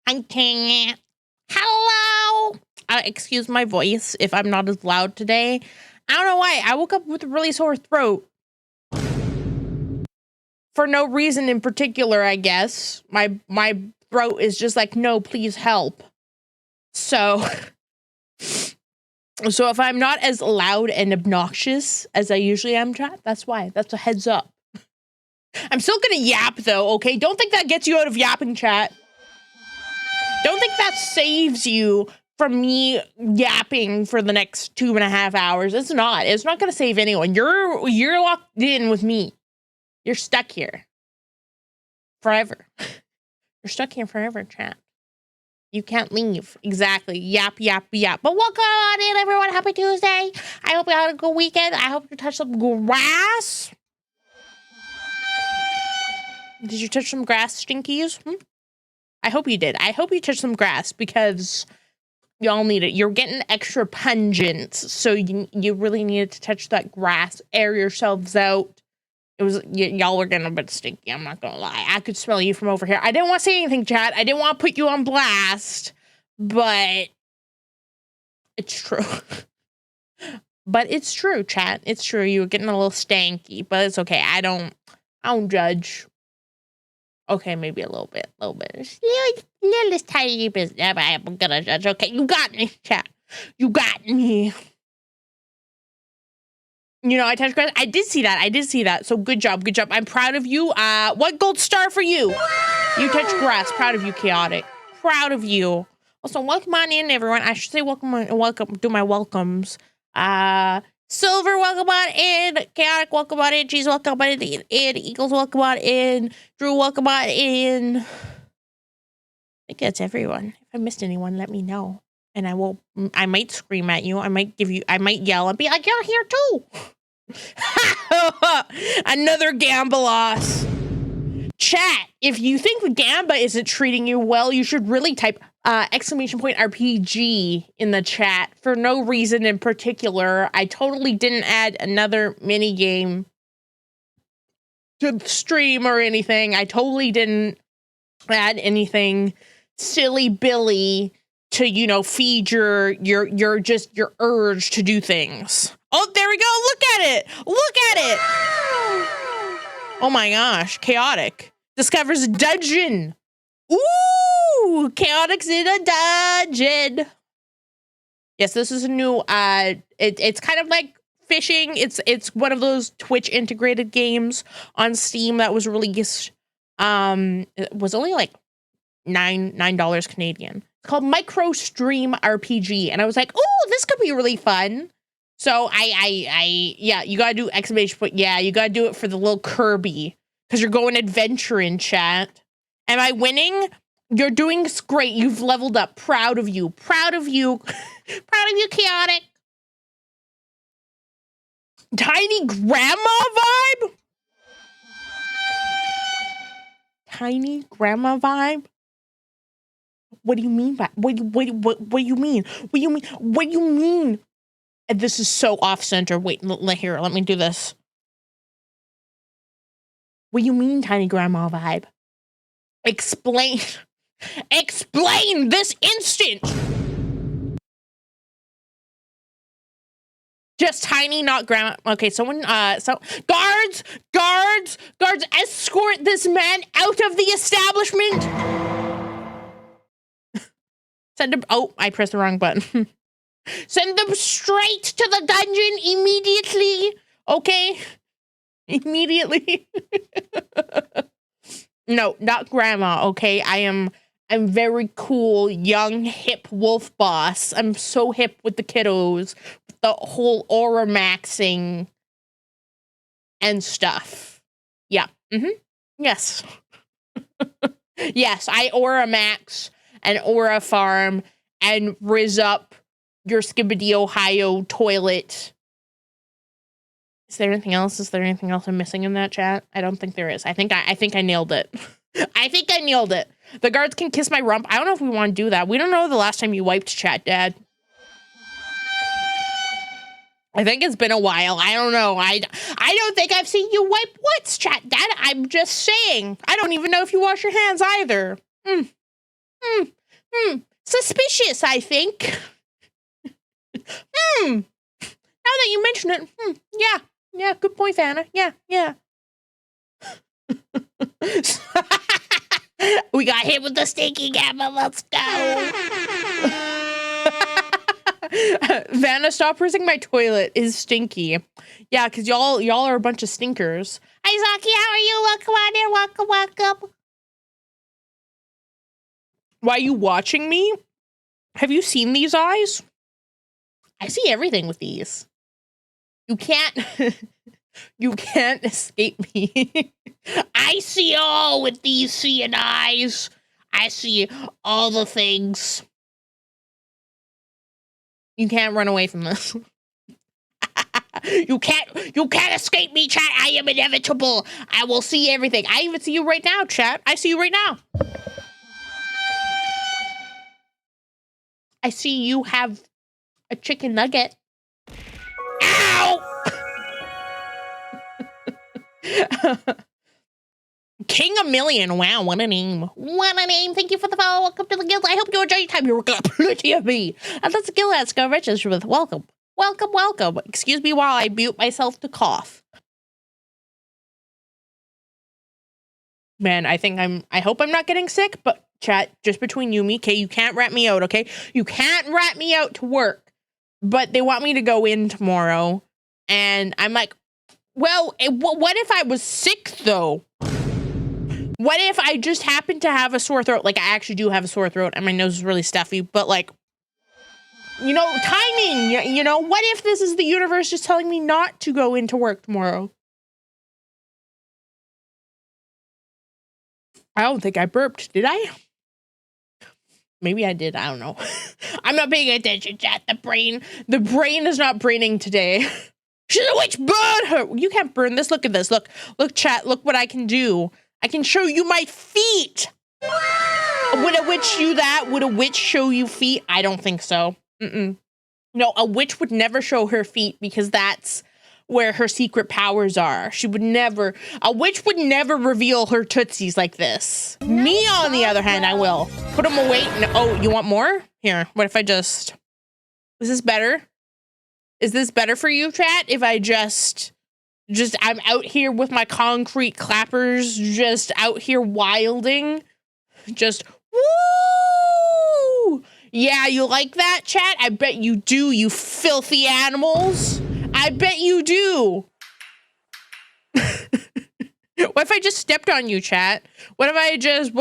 Hunting. Hello. Excuse my voice if I'm not as loud today. I don't know why. I woke up with a really sore throat. For no reason in particular, I guess. My throat is just like, no, please help. So if I'm not as loud and obnoxious as I usually am, chat, that's why. That's a heads up. I'm still gonna yap though, okay? Don't think that gets you out of yapping, chat. Don't think that saves you from me yapping for the next 2.5 hours. It's not. It's not gonna save anyone. You're locked in with me. You're stuck here. Forever. You're stuck here forever, chat. You can't leave. Exactly. Yap, yap, yap. But welcome on in, everyone. Happy Tuesday. I hope you had a good weekend. I hope you touched some grass. Did you touch some grass, stinkies? I hope you did. I hope you touched some grass because y'all need it. You're getting extra pungent, so you really needed to touch that grass, air yourselves out. It was y'all were getting a bit stinky. I'm not gonna lie. I could smell you from over here. I didn't want to say anything, chat. I didn't want to put you on blast, but it's true. But it's true, chat. It's true. You were getting a little stanky, but it's okay. I don't judge. Okay, maybe a little bit. Little tiny bit. I'm gonna judge. Okay, you got me, chat. You got me. You know, I touched grass. I did see that. So good job. I'm proud of you. What gold star for you? You touched grass. Proud of you, Chaotic. Proud of you. Also, welcome on in, everyone. I should say welcome. Do my welcomes. Silver, welcome on in. Chaotic, welcome on in. Cheese, welcome on in. Eagles, welcome on in. Drew, welcome on in. I think that's everyone. If I missed anyone, let me know. And I might scream at you. I might yell and be like, you're here too. Another Gamba loss. Chat, if you think the Gamba isn't treating you well, you should really type !RPG in the chat for no reason in particular. I totally didn't add another mini game to the stream or anything. I totally didn't add anything silly Billy to, you know, feed your urge to do things. Oh, there we go. Look at it. Oh my gosh. Chaotic discovers a dungeon. Ooh, Chaotic's in a dungeon. Yes, this is a new, it's kind of like fishing. It's one of those Twitch integrated games on Steam that was released. It was only like $9 Canadian. It's called Micro Stream RPG, and I was like, "Oh, this could be really fun." So yeah, you gotta do exclamation point. Yeah, you gotta do it for the little Kirby because you're going adventuring, chat. Am I winning? You're doing great. You've leveled up. Proud of you. Proud of you, Chaotic. Tiny grandma vibe. Tiny grandma vibe. What do you mean by what do you mean? What do you mean? And this is so off center. Wait, let me do this. What do you mean, tiny grandma vibe? Explain this instant. Just tiny, not grandma. Okay, someone, guards, escort this man out of the establishment. Send him, oh, I pressed the wrong button. Send them straight to the dungeon immediately. Okay? Immediately. No, not grandma, okay? I'm very cool, young, hip wolf boss. I'm so hip with the kiddos. With the whole aura maxing and stuff. Yeah. Yes. Yes, I aura max and aura farm and rizz up your Skibbity Ohio toilet. Is there anything else? I'm missing in that chat? I don't think there is. I think I nailed it. I think I nailed it. The guards can kiss my rump. I don't know if we want to do that. We don't know the last time you wiped, chat, Dad. I think it's been a while. I don't know. I don't think I've seen you wipe once, chat. That I'm just saying. I don't even know if you wash your hands either. Suspicious, I think. Now that you mention it, yeah, good point, Vanna. Yeah. We got hit with the stinky gamma. Let's go. Vanna, stop using my toilet. Is stinky. Yeah, because y'all are a bunch of stinkers. Hi, Zaki. How are you? Welcome on in. Welcome. Why are you watching me? Have you seen these eyes? I see everything with these. You can't escape me. I see all with these seeing eyes. I see all the things. You can't run away from this. You can't escape me, chat. I am inevitable. I will see everything. I even see you right now, chat. I see you right now. I see you have a chicken nugget. Ow! King a Million. Wow, what a name. What a name. Thank you for the follow. Welcome to the guild. I hope you enjoy your time. You're got plenty of me. And that's the guild that's go register with. Welcome. Excuse me while I mute myself to cough. Man, I hope I'm not getting sick, but chat, just between you and me, okay? You can't rat me out, okay? You can't rat me out to work. But they want me to go in tomorrow. And I'm like, well, what if I was sick, though? What if I just happen to have a sore throat? Like, I actually do have a sore throat, and my nose is really stuffy. But, like, you know, timing. You know, what if this is the universe just telling me not to go into work tomorrow? I don't think I burped, did I? Maybe I did. I don't know. I'm not paying attention, chat. The brain is not braining today. She's a witch. Burn her. You can't burn this. Look at this. Look, chat. Look what I can do. I can show you my feet. Wow. Would a witch do that? Would a witch show you feet? I don't think so. No, a witch would never show her feet because that's where her secret powers are. A witch would never reveal her tootsies like this. Me, on the other hand, I will. Put them away. Oh, you want more? Here, what if I is this better? Is this better for you, chat? If I I'm out here with my concrete clappers, just out here wilding. Just, woo! Yeah, you like that, chat? I bet you do, you filthy animals. I bet you do. What if I just stepped on you, chat? What if I just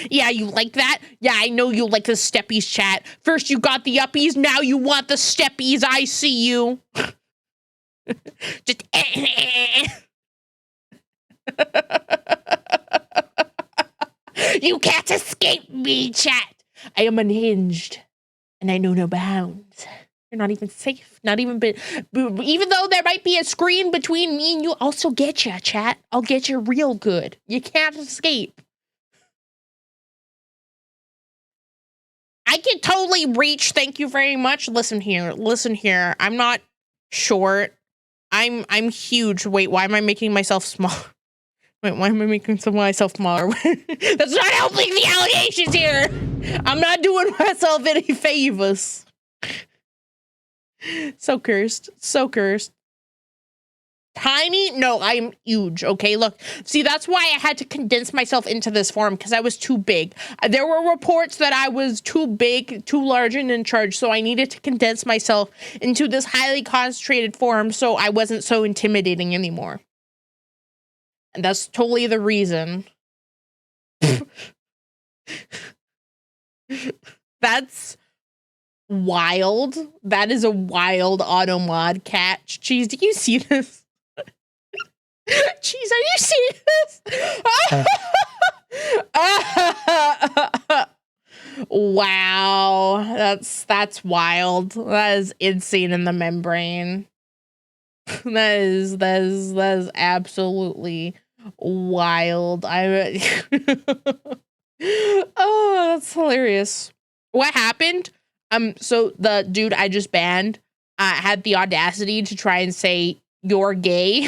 yeah, you like that? Yeah, I know you like the steppies, chat. First you got the uppies, now you want the steppies. I see you. Just you can't escape me, chat. I am unhinged, and I know no bounds. You're not even safe. Not even even though there might be a screen between me and you, I'll still get you, chat. I'll get you real good. You can't escape. I can totally reach. Thank you very much. Listen here. I'm not short. I'm huge. Wait, why am I making myself small? Wait, why am I making myself smaller? That's not helping the allegations here. I'm not doing myself any favors. So cursed. Tiny? No, I'm huge. Okay, look. See, that's why I had to condense myself into this form, because I was too big. There were reports that I was too big, too large, and in charge, so I needed to condense myself into this highly concentrated form so I wasn't so intimidating anymore. And that's totally the reason. That's wild. That is a wild auto mod catch. Jeez, do you see this? Jeez, are you seeing this? Wow, that's wild. That is insane in the membrane. That is absolutely wild. Oh, that's hilarious. What happened? So the dude I just banned had the audacity to try and say "you're gay"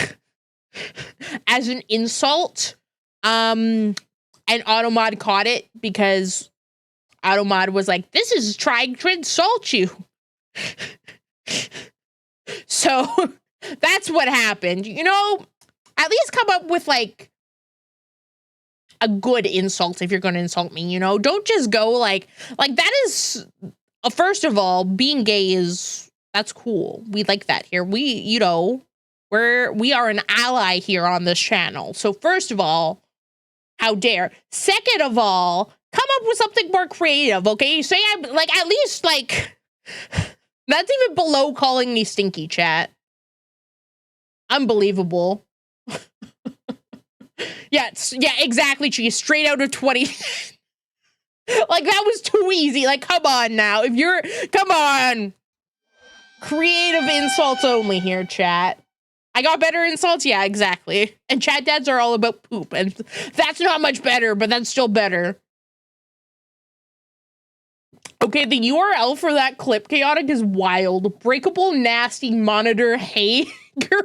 as an insult. And Automod caught it because Automod was like, "This is trying to insult you." So that's what happened. You know, at least come up with like a good insult if you're going to insult me, you know? Don't just go like that is first of all, being gay that's cool. We like that here. We, you know, we are an ally here on this channel. So first of all, how dare? Second of all, come up with something more creative, okay? Say I'm like, at least like, that's even below calling me stinky, chat. Unbelievable. Yeah, exactly, Cheese. Straight out of 20. Like, that was too easy. Like, come on now. Come on. Creative insults only here, chat. I got better insults? Yeah, exactly. And chat dads are all about poop. And that's not much better, but that's still better. Okay, the URL for that clip, Chaotic, is wild. Breakable, nasty monitor, hey, girl.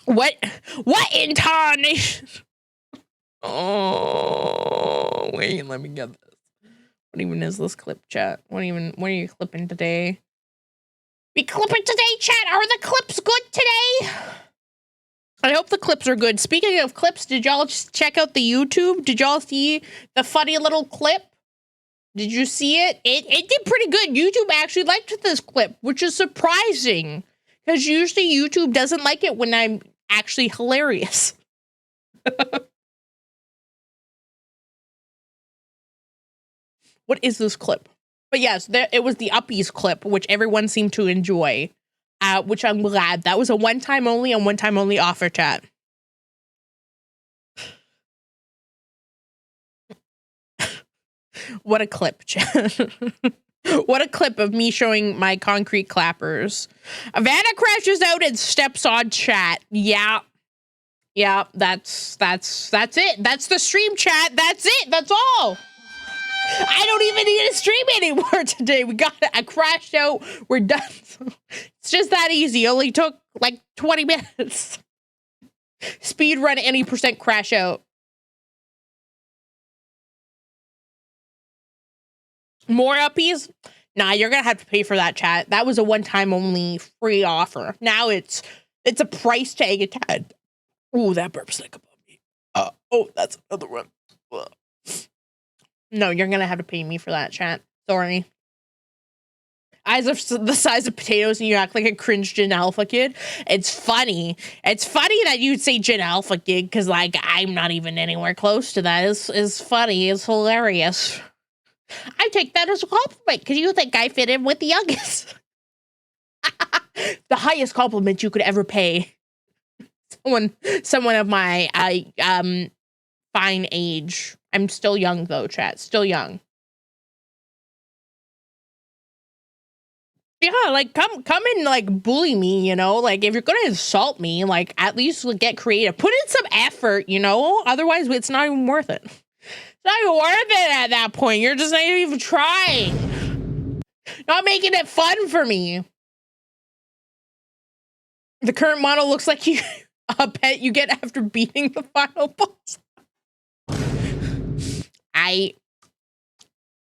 What intonation? Oh, wait, let me get this. What even is this clip, chat? What are you clipping today? We clipping today, chat? Are the clips good today? I hope the clips are good. Speaking of clips, did y'all check out the YouTube? Did y'all see the funny little clip? Did you see it? It did pretty good. YouTube actually liked this clip, which is surprising. Because usually YouTube doesn't like it when I'm actually hilarious. What is this clip? But yes, it was the Uppies clip, which everyone seemed to enjoy. Which I'm glad. That was a one-time only offer, chat. What a clip, chat. What a clip of me showing my concrete clappers. Vanna crashes out and steps on chat. Yeah. Yeah, that's it. That's the stream, chat. That's it. That's all. I don't even need to stream anymore today. I crashed out. We're done. It's just that easy. Only took like 20 minutes. Speed run any % crash out. More Uppies? Nah, you're gonna have to pay for that, chat. That was a one-time only free offer. Now it's a price tag attached. Ooh, that burp's like above me. Oh, that's another one. Ugh. No, you're gonna have to pay me for that, chat. Sorry. Eyes are the size of potatoes and you act like a cringe Gen Alpha kid. It's funny. It's funny that you'd say Gen Alpha kid, because like I'm not even anywhere close to that. It's funny. It's hilarious. I take that as a compliment because you think I fit in with the youngest. The highest compliment you could ever pay someone of my fine age. I'm still young though, chat. Still young. Yeah, like come and like bully me, you know? Like if you're gonna insult me, like at least get creative. Put in some effort, you know? Otherwise it's not even worth it. It's not even worth it at that point. You're just not even trying. Not making it fun for me. The current model looks like a pet you get after beating the final boss.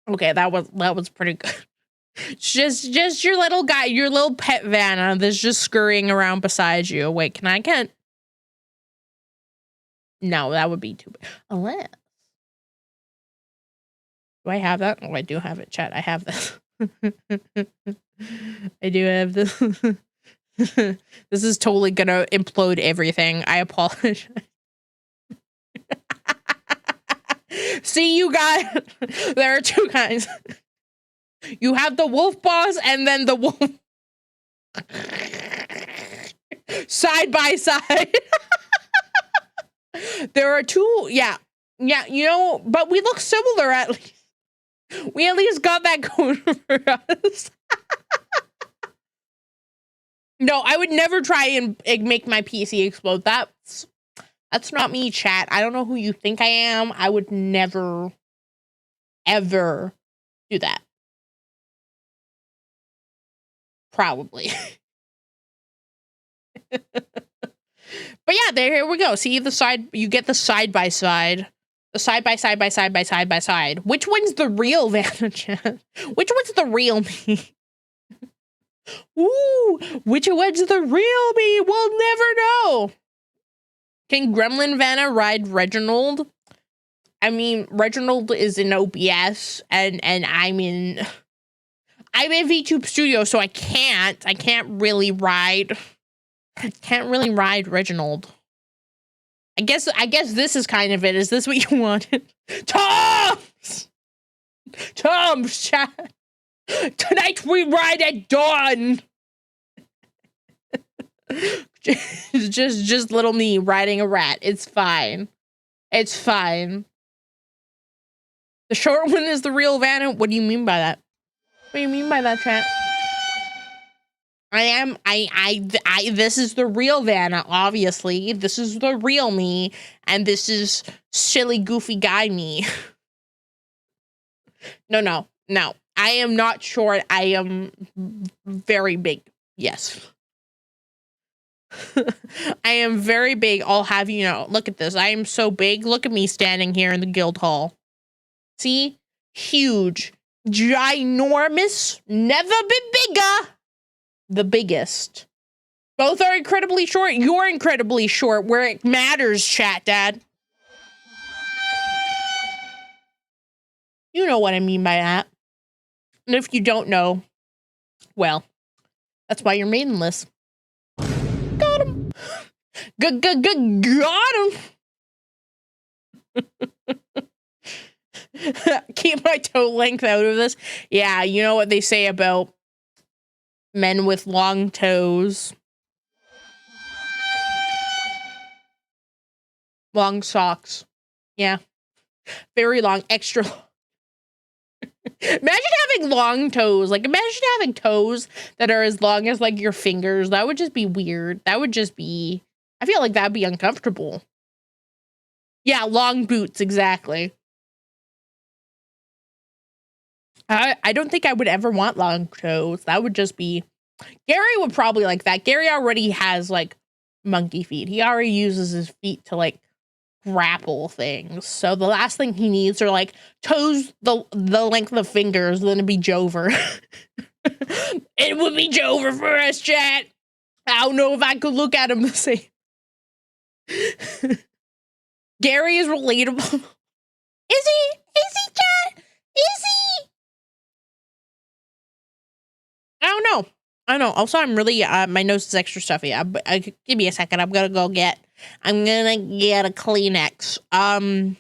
Okay, that was pretty good. Just your little guy, your little pet Vanna that's just scurrying around beside you. Wait, can I get? No, that would be too bad. Unless. Do I have that? Oh, I do have it, chat. I have this. I do have this. This is totally gonna implode everything. I apologize. See, you guys, there are two kinds. You have the wolf boss and then the wolf side by side. There are two, yeah, you know, but we look similar at least. We at least got that going for us. No, I would never try and make my PC explode. That's not me, chat. I don't know who you think I am. I would never ever do that. Probably. But yeah, here we go. See the side, you get the side by side. The side by side by side by side by side. Which one's the real Vanna chat? Which one's the real me? Ooh, which one's the real me? We'll never know. Can Gremlin Vanna ride Reginald? I mean, Reginald is in OBS and I'm in VTube Studio, so I can't really ride Reginald. I guess this is kind of it. Is this what you wanted? Tom's chat. Tonight we ride at dawn. just little me riding a rat. It's fine. It's fine. The short one is the real Vanna. What do you mean by that? What do you mean by that, chat? This is the real Vanna, obviously. This is the real me, and this is silly, goofy guy me. No. I am not short. I am very big. Yes. I am very big. I'll have you know. Look at this. I am so big. Look at me standing here in the guild hall. See? Huge. Ginormous. Never been bigger. The biggest. Both are incredibly short. You're incredibly short where it matters, chat, Dad. You know what I mean by that. And if you don't know, well, that's why you're maidenless. Got him. Got him. Keep my toe length out of this. Yeah, you know what they say about men with long toes. Long socks. Yeah. Very long, extra long. Imagine having long toes. Like, imagine having toes that are as long as, like, your fingers. That would just be weird. That would just be... I feel like that would be uncomfortable. Yeah, long boots, exactly. I don't think I would ever want long toes. That would just be... Gary would probably like that. Gary already has, like, monkey feet. He already uses his feet to, like, grapple things. So the last thing he needs are, like, toes the length of fingers, then it'd be Jover. It would be Jover for us, chat. I don't know if I could look at him the same. Gary is relatable. Is he? Is he, chat? Is he? I don't know. Also, I'm really, my nose is extra stuffy. Give me a second. I'm gonna get a Kleenex. I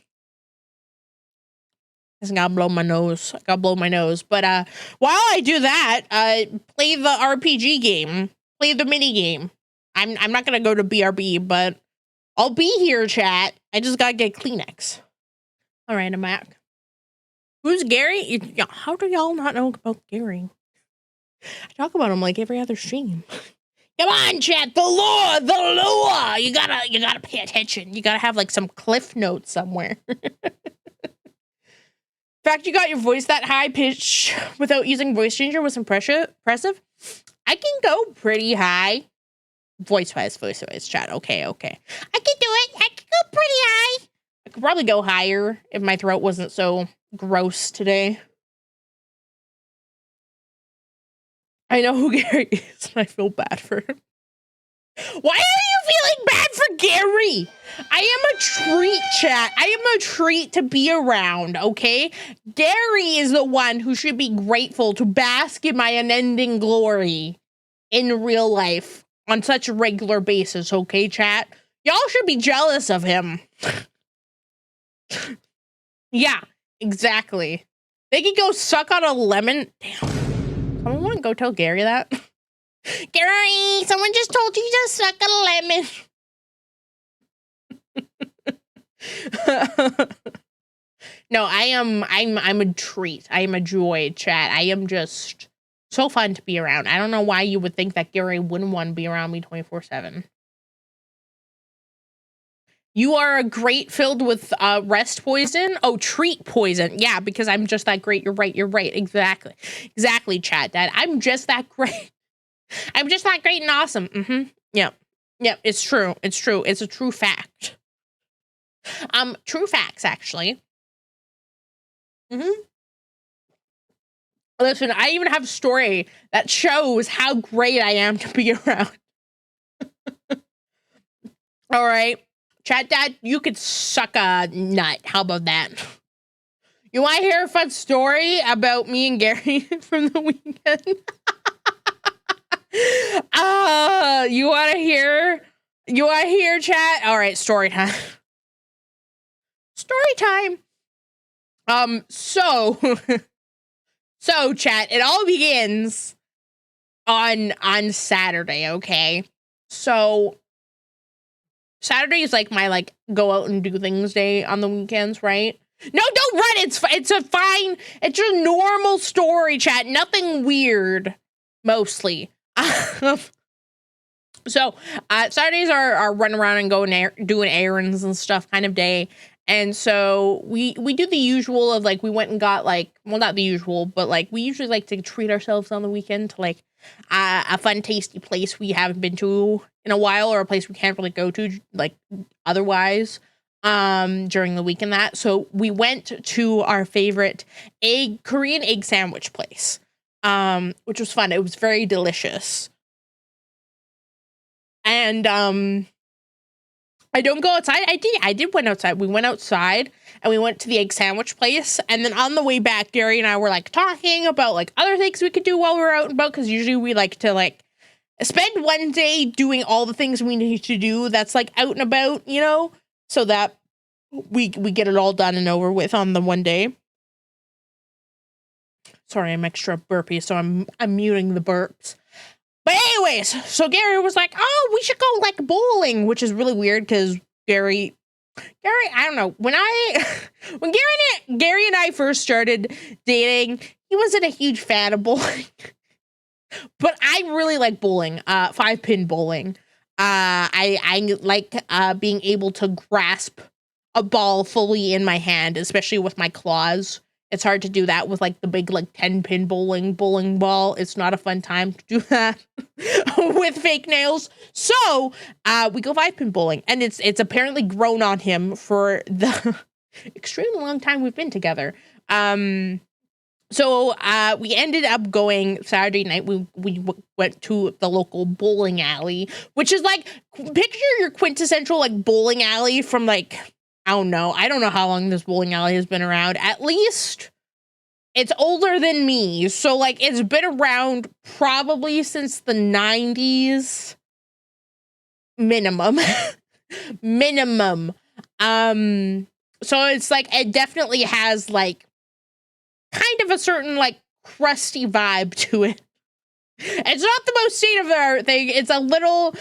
gotta blow my nose. But, while I do that, play the RPG game. Play the mini game. I'm not gonna go to BRB, but I'll be here, chat. I just gotta get Kleenex. All right, I'm back. Who's Gary? How do y'all not know about Gary? I talk about him like every other stream. Come on, chat. The lore. You gotta pay attention. You gotta have like some cliff notes somewhere. In fact, you got your voice that high pitch without using voice changer was impressive. I can go pretty high. Voice wise, chat. Okay. I can do it. I can go pretty high. I could probably go higher if my throat wasn't so gross today. I know who Gary is, and I feel bad for him. Why are you feeling bad for Gary? I am a treat, chat. I am a treat to be around, okay? Gary is the one who should be grateful to bask in my unending glory in real life on such a regular basis, okay, chat? Y'all should be jealous of him. Yeah, exactly. They could go suck on a lemon. Damn. Someone want to go tell Gary that? Gary, someone just told you to suck a lemon. No, I'm a treat. I am a joy, chat. I am just so fun to be around. I don't know why you would think that Gary wouldn't want to be around me 24/7. You are a grate filled with rest poison. Oh, treat poison. Yeah, because I'm just that great. You're right. You're right. Exactly, chat dad. I'm just that great. I'm just that great and awesome. Mm-hmm. Yep. Yep. It's true. It's true. It's a true fact. True facts, actually. Mm-hmm. Listen, I even have a story that shows how great I am to be around. All right. Chat dad, you could suck a nut. How about that? You want to hear a fun story about me and Gary from the weekend? You want to hear? You want to hear, chat? All right, story time. Story time. So chat, it all begins on Saturday, okay? So Saturday is like my like go out and do things day on the weekends, right? No, don't run. It's a fine. It's a normal story, chat. Nothing weird, mostly. So Saturdays are running around and going doing errands and stuff kind of day. And so we do the usual of like we went and got like, well, not the usual, but like we usually like to treat ourselves on the weekend to like a fun, tasty place we haven't been to in a while, or a place we can't really go to like otherwise during the week and that. So we went to our favorite Korean egg sandwich place, which was fun. It was very delicious. And I don't go outside. I did went outside. We went outside and we went to the egg sandwich place. And then on the way back, Gary and I were like talking about like other things we could do while we were out and about. Cause usually we like to like spend one day doing all the things we need to do that's like out and about, you know, so that we get it all done and over with on the one day. Sorry, I'm extra burpy, so I'm muting the burps. But anyways, so Gary was like, oh, we should go like bowling, which is really weird because Gary, I don't know, when Gary and I first started dating, he wasn't a huge fan of bowling. But I really like bowling, 5-pin bowling. I like being able to grasp a ball fully in my hand, especially with my claws. It's hard to do that with like the big like 10-pin bowling ball. It's not a fun time to do that with fake nails. So we go 5-pin bowling, and it's apparently grown on him for the extremely long time we've been together. So we ended up going Saturday night. We went to the local bowling alley, which is like, picture your quintessential like bowling alley from like, I don't know how long this bowling alley has been around. At least it's older than me. So like it's been around probably since the 90s minimum. So it's like, it definitely has like kind of a certain like crusty vibe to it. It's not the most state of the art thing. It's a little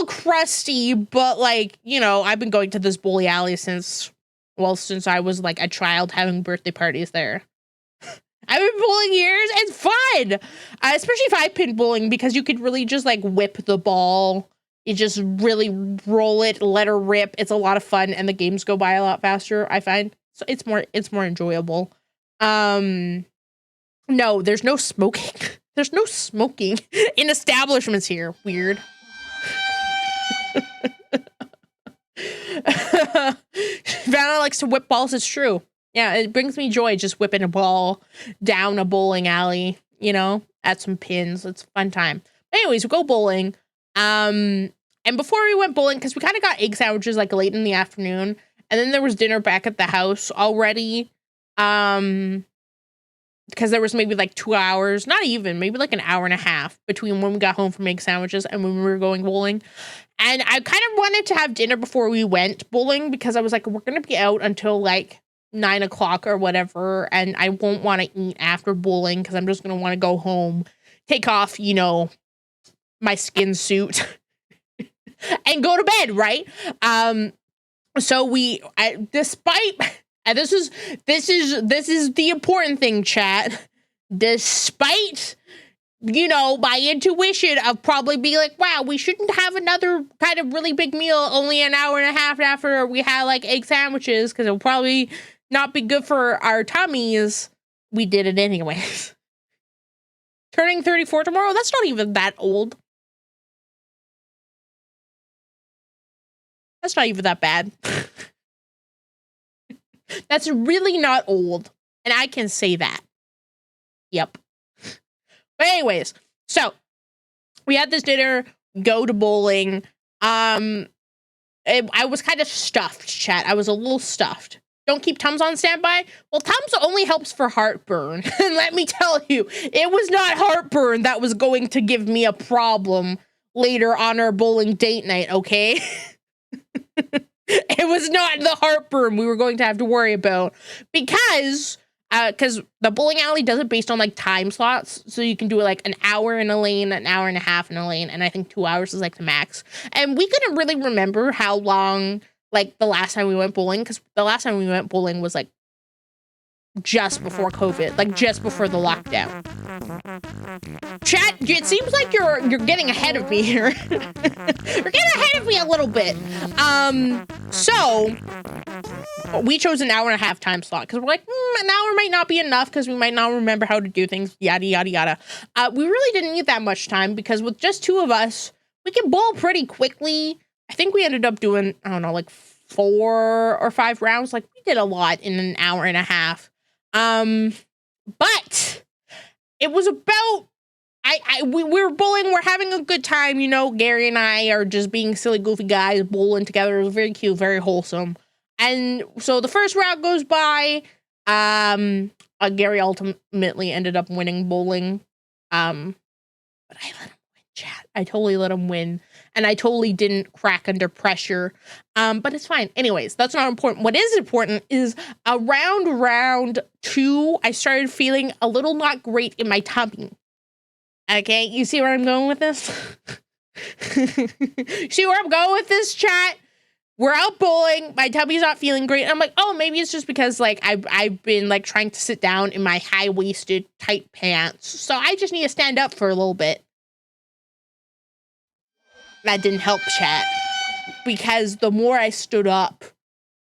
crusty, but like, you know, I've been going to this bowling alley since I was like a child having birthday parties there. I've been bowling years. It's fun, especially 5-pin bowling, because you could really just like whip the ball. You just really roll it, let her rip. It's a lot of fun, and the games go by a lot faster, I find. So it's more enjoyable. No, there's no smoking. There's no smoking in establishments here. Weird. Vanna likes to whip balls. It's true. Yeah, it brings me joy just whipping a ball down a bowling alley, you know, at some pins. It's a fun time. But anyways, we go bowling. And before we went bowling, because we kind of got egg sandwiches like late in the afternoon, and then there was dinner back at the house already. Because there was maybe like 2 hours, not even, maybe like an hour and a half between when we got home from egg sandwiches and when we were going bowling. And I kind of wanted to have dinner before we went bowling, because I was like, we're going to be out until like 9 o'clock or whatever, and I won't want to eat after bowling because I'm just going to want to go home, take off, you know, my skin suit and go to bed, right? So despite, and this is the important thing, chat. Despite you know, my intuition of probably be like, wow, we shouldn't have another kind of really big meal only an hour and a half after we had like egg sandwiches because it'll probably not be good for our tummies. We did it anyways. Turning 34 tomorrow, that's not even that old. That's not even that bad. That's really not old. And I can say that. Yep. But anyways, so we had this dinner, go to bowling. I was kind of stuffed, chat. I was a little stuffed. Don't keep Tums on standby. Well, Tums only helps for heartburn. And let me tell you, it was not heartburn that was going to give me a problem later on our bowling date night, okay? It was not the heartburn we were going to have to worry about because the bowling alley does it based on like time slots. So you can do it like an hour in a lane, an hour and a half in a lane, and I think 2 hours is like the max. And we couldn't really remember how long like the last time we went bowling, because the last time we went bowling was like just before COVID, like just before the lockdown. Chat, it seems like you're getting ahead of me here. You're getting ahead of me a little bit. So we chose an hour and a half time slot because we're like, an hour might not be enough because we might not remember how to do things, yada, yada, yada. We really didn't need that much time because with just two of us, we can bowl pretty quickly. I think we ended up doing, I don't know, like 4 or 5 rounds. Like we did a lot in an hour and a half. But it was about, we were bowling, we're having a good time, you know, Gary and I are just being silly, goofy guys bowling together. It was very cute, very wholesome. And so the first round goes by, Gary ultimately ended up winning bowling. But I let him win, chat. I totally let him win. And I totally didn't crack under pressure. But it's fine. Anyways, that's not important. What is important is around round 2, I started feeling a little not great in my tummy. Okay, you see where I'm going with this? See where I'm going with this, chat? We're out bowling. My tummy's not feeling great. And I'm like, oh, maybe it's just because like I've been like trying to sit down in my high-waisted tight pants. So I just need to stand up for a little bit. That didn't help, chat, because the more I stood up,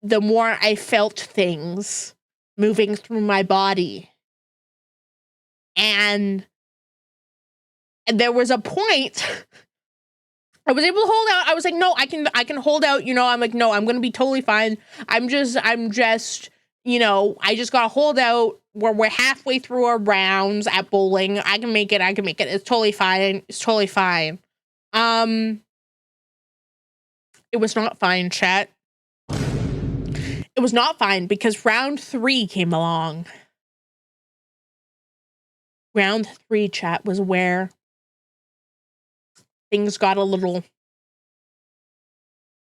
the more I felt things moving through my body. And there was a point I was able to hold out. I was like, no, I can hold out, you know. I'm like, no, I'm going to be totally fine. I'm just, you know, I just got to hold out. We're halfway through our rounds at bowling. I can make it. It's totally fine. It was not fine, chat. It was not fine because round 3 came along. Round 3, chat, was where things got a little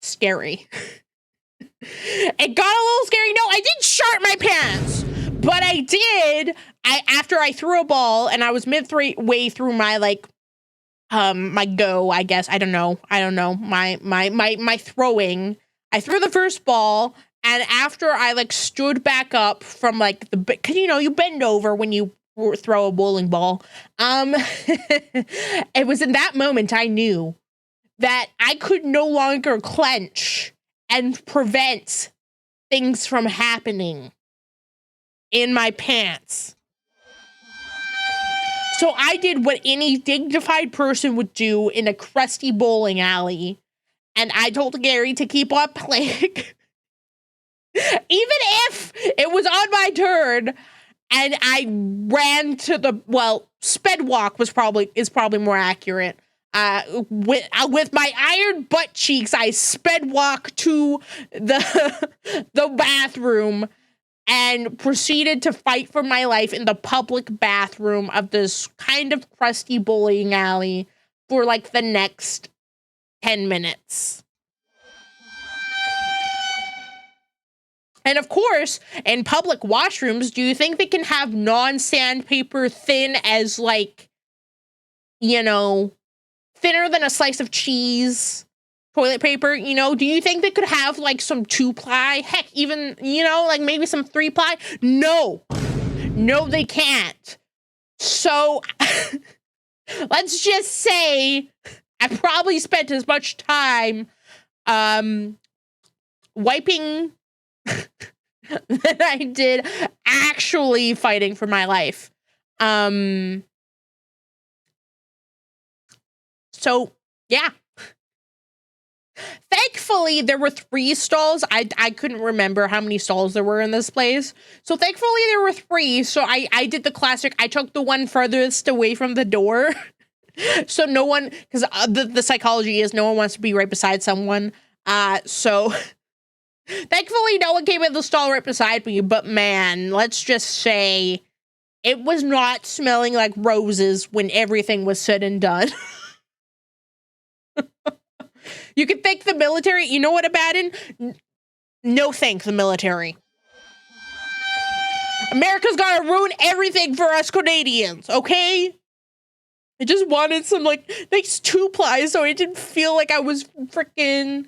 scary. It got a little scary. No, I didn't shart my pants, but I did. After I threw a ball and I was way through my like my go, I guess. I don't know. My throwing. I threw the first ball, and after I like stood back up from like cause you know, you bend over when you throw a bowling ball. It was in that moment I knew that I could no longer clench and prevent things from happening in my pants. So I did what any dignified person would do in a crusty bowling alley. And I told Gary to keep on playing. Even if it was on my turn and I ran to sped walk is probably more accurate. With my iron butt cheeks, I sped walk to the bathroom and proceeded to fight for my life in the public bathroom of this kind of crusty bowling alley for like the next 10 minutes. And of course, in public washrooms, do you think they can have non-sandpaper thin as like, you know, thinner than a slice of cheese toilet paper, you know? Do you think they could have like some 2-ply? Heck, even, you know, like maybe some 3-ply? No, they can't. So let's just say I probably spent as much time wiping than I did actually fighting for my life. So yeah. Thankfully, there were 3 stalls. I couldn't remember how many stalls there were in this place. So thankfully, there were 3. So I did the classic. I took the one furthest away from the door. So no one, because the psychology is no one wants to be right beside someone. So thankfully, no one came in the stall right beside me. But man, let's just say it was not smelling like roses when everything was said and done. You could thank the military. You know what, Abaddon? No thank the military. America's gotta ruin everything for us Canadians, okay? I just wanted some, like, nice 2-ply so it didn't feel like I was freaking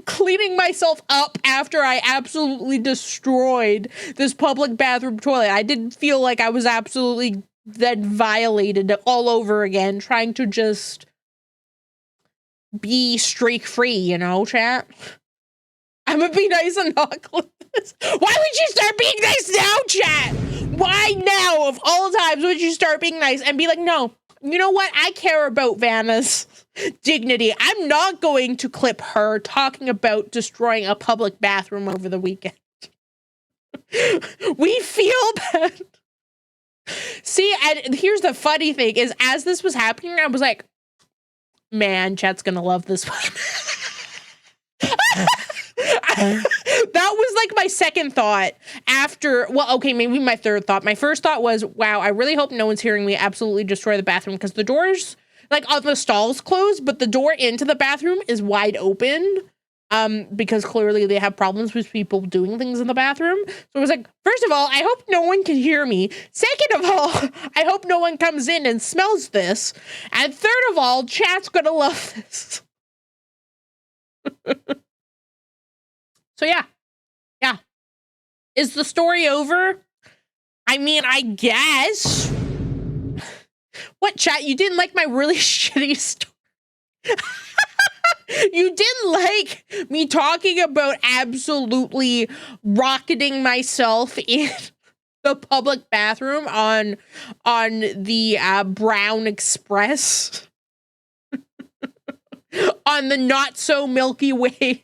cleaning myself up after I absolutely destroyed this public bathroom toilet. I didn't feel like I was absolutely then violated all over again, trying to just be streak free, you know, chat? I'm gonna be nice and not clip this. Why would you start being nice now, chat? Why now, of all times, would you start being nice and be like, no, you know what? I care about Vanna's dignity. I'm not going to clip her talking about destroying a public bathroom over the weekend. We feel bad. See, and here's the funny thing is, as this was happening, I was like, man, chat's gonna love this one. That was like my second thought after, well, okay, maybe my third thought. My first thought was, wow, I really hope no one's hearing me absolutely destroy the bathroom, because the doors, like, all the stalls closed, but the door into the bathroom is wide open, because clearly they have problems with people doing things in the bathroom. So I was like, first of all, I hope no one can hear me. Second of all, I hope no one comes in and smells this. And third of all, chat's gonna love this. So yeah. Is the story over? I mean, I guess. What, chat? You didn't like my really shitty story? You didn't like me talking about absolutely rocketing myself in the public bathroom on the Brown Express? On the not so Milky Way?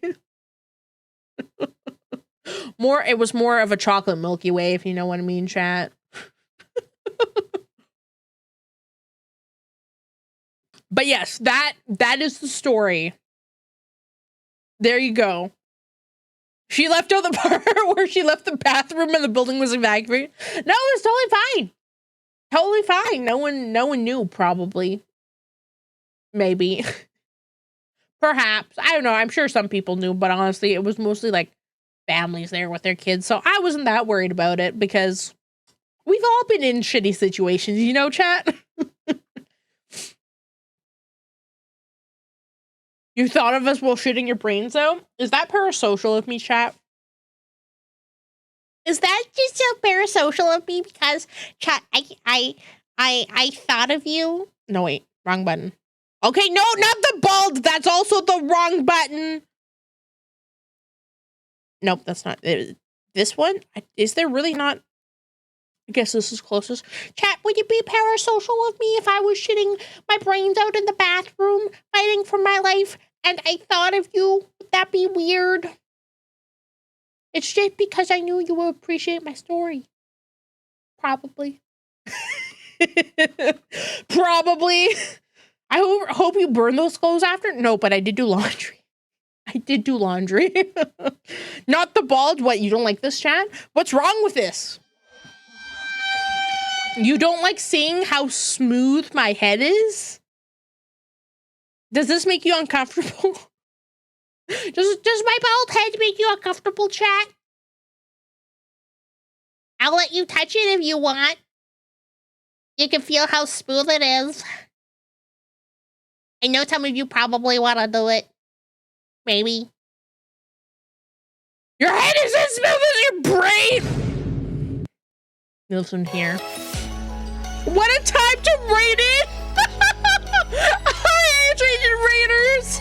It was more of a chocolate Milky Way, if you know what I mean, chat. But yes, that is the story. There you go. She left out the part where she left the bathroom and the building was evacuated. No, it was totally fine. Totally fine. No one knew, probably. Maybe. Perhaps. I don't know. I'm sure some people knew, but honestly, it was mostly like families there with their kids. So I wasn't that worried about it, because we've all been in shitty situations, you know, chat? You thought of us while shitting your brains out? Is that parasocial of me, chat? Is that just so parasocial of me because, chat, I thought of you? No, wait, wrong button. Okay, no, not the bald. That's also the wrong button. Nope, that's not it. This one? Is there really not? I guess this is closest. Chat, would you be parasocial of me if I was shitting my brains out in the bathroom, fighting for my life, and I thought of you? Would that be weird? It's just because I knew you would appreciate my story. Probably. Probably. I hope you burn those clothes after. No, but I did do laundry. Not the bald. What, you don't like this, chat? What's wrong with this? You don't like seeing how smooth my head is? Does this make you uncomfortable? Does my bald head make you uncomfortable, chat? I'll let you touch it if you want. You can feel how smooth it is. I know some of you probably want to do it. Maybe. Your head is as smooth as your brain! Listen here. What a time to raid it! Hi, Raiders!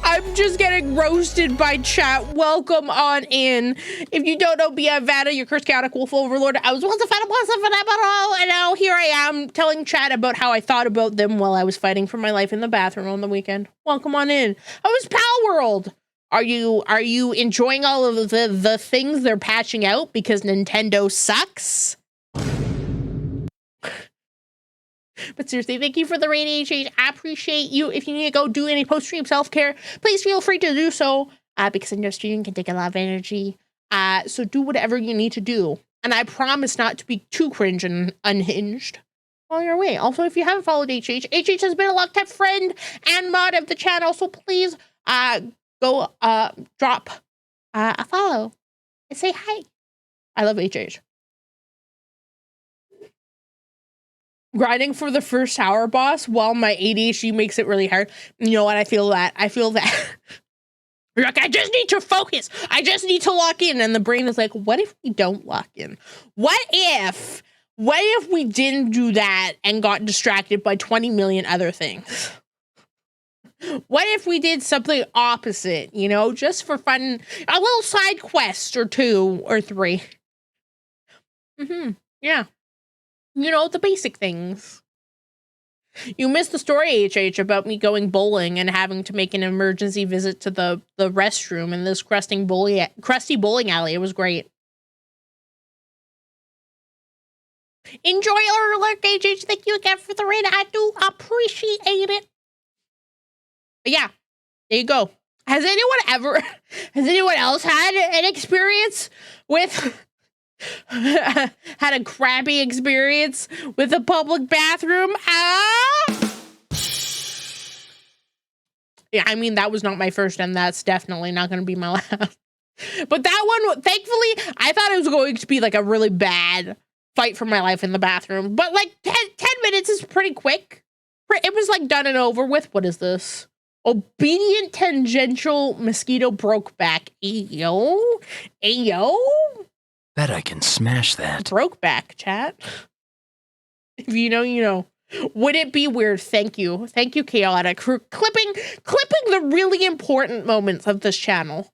I'm just getting roasted by chat. Welcome on in. If you don't know me, I'm Vanna, your cursed chaotic wolf overlord. I was once a phenomenal, and now here I am telling chat about how I thought about them while I was fighting for my life in the bathroom on the weekend. Welcome on in. How was Pal World? Are you enjoying all of the things they're patching out because Nintendo sucks? But seriously, thank you for the rainy change. I appreciate you. If you need to go do any post-stream self-care, please feel free to do so because I know streaming can take a lot of energy. So do whatever you need to do. And I promise not to be too cringe and unhinged while you're away. Also, if you haven't followed HH has been a long-time friend and mod of the channel, so please go drop a follow and say hi. I love HH. Grinding for the first tower boss while my ADHD makes it really hard. You know what? I feel that. Like, I just need to focus. I just need to lock in. And the brain is like, what if we don't lock in? What if we didn't do that and got distracted by 20 million other things? What if we did something opposite, you know, just for fun, a little side quest or 2 or 3. Yeah. You know, the basic things. You missed the story, HH, about me going bowling and having to make an emergency visit to the restroom in this crusty bowling alley. It was great. Enjoy our alert, HH. Thank you again for the raid. I do appreciate it. But yeah, there you go. Has anyone else had an experience with... had a crappy experience with a public bathroom? Yeah, I mean, that was not my first, and that's definitely not going to be my last. But that one, thankfully, I thought it was going to be like a really bad fight for my life in the bathroom. But like 10 minutes is pretty quick. It was like done and over with. What is this? Obedient tangential mosquito broke back. Ayo. Bet I can smash that. Broke back, chat. If you know, you know. Would it be weird? Thank you. Thank you, Chaotic, for clipping the really important moments of this channel.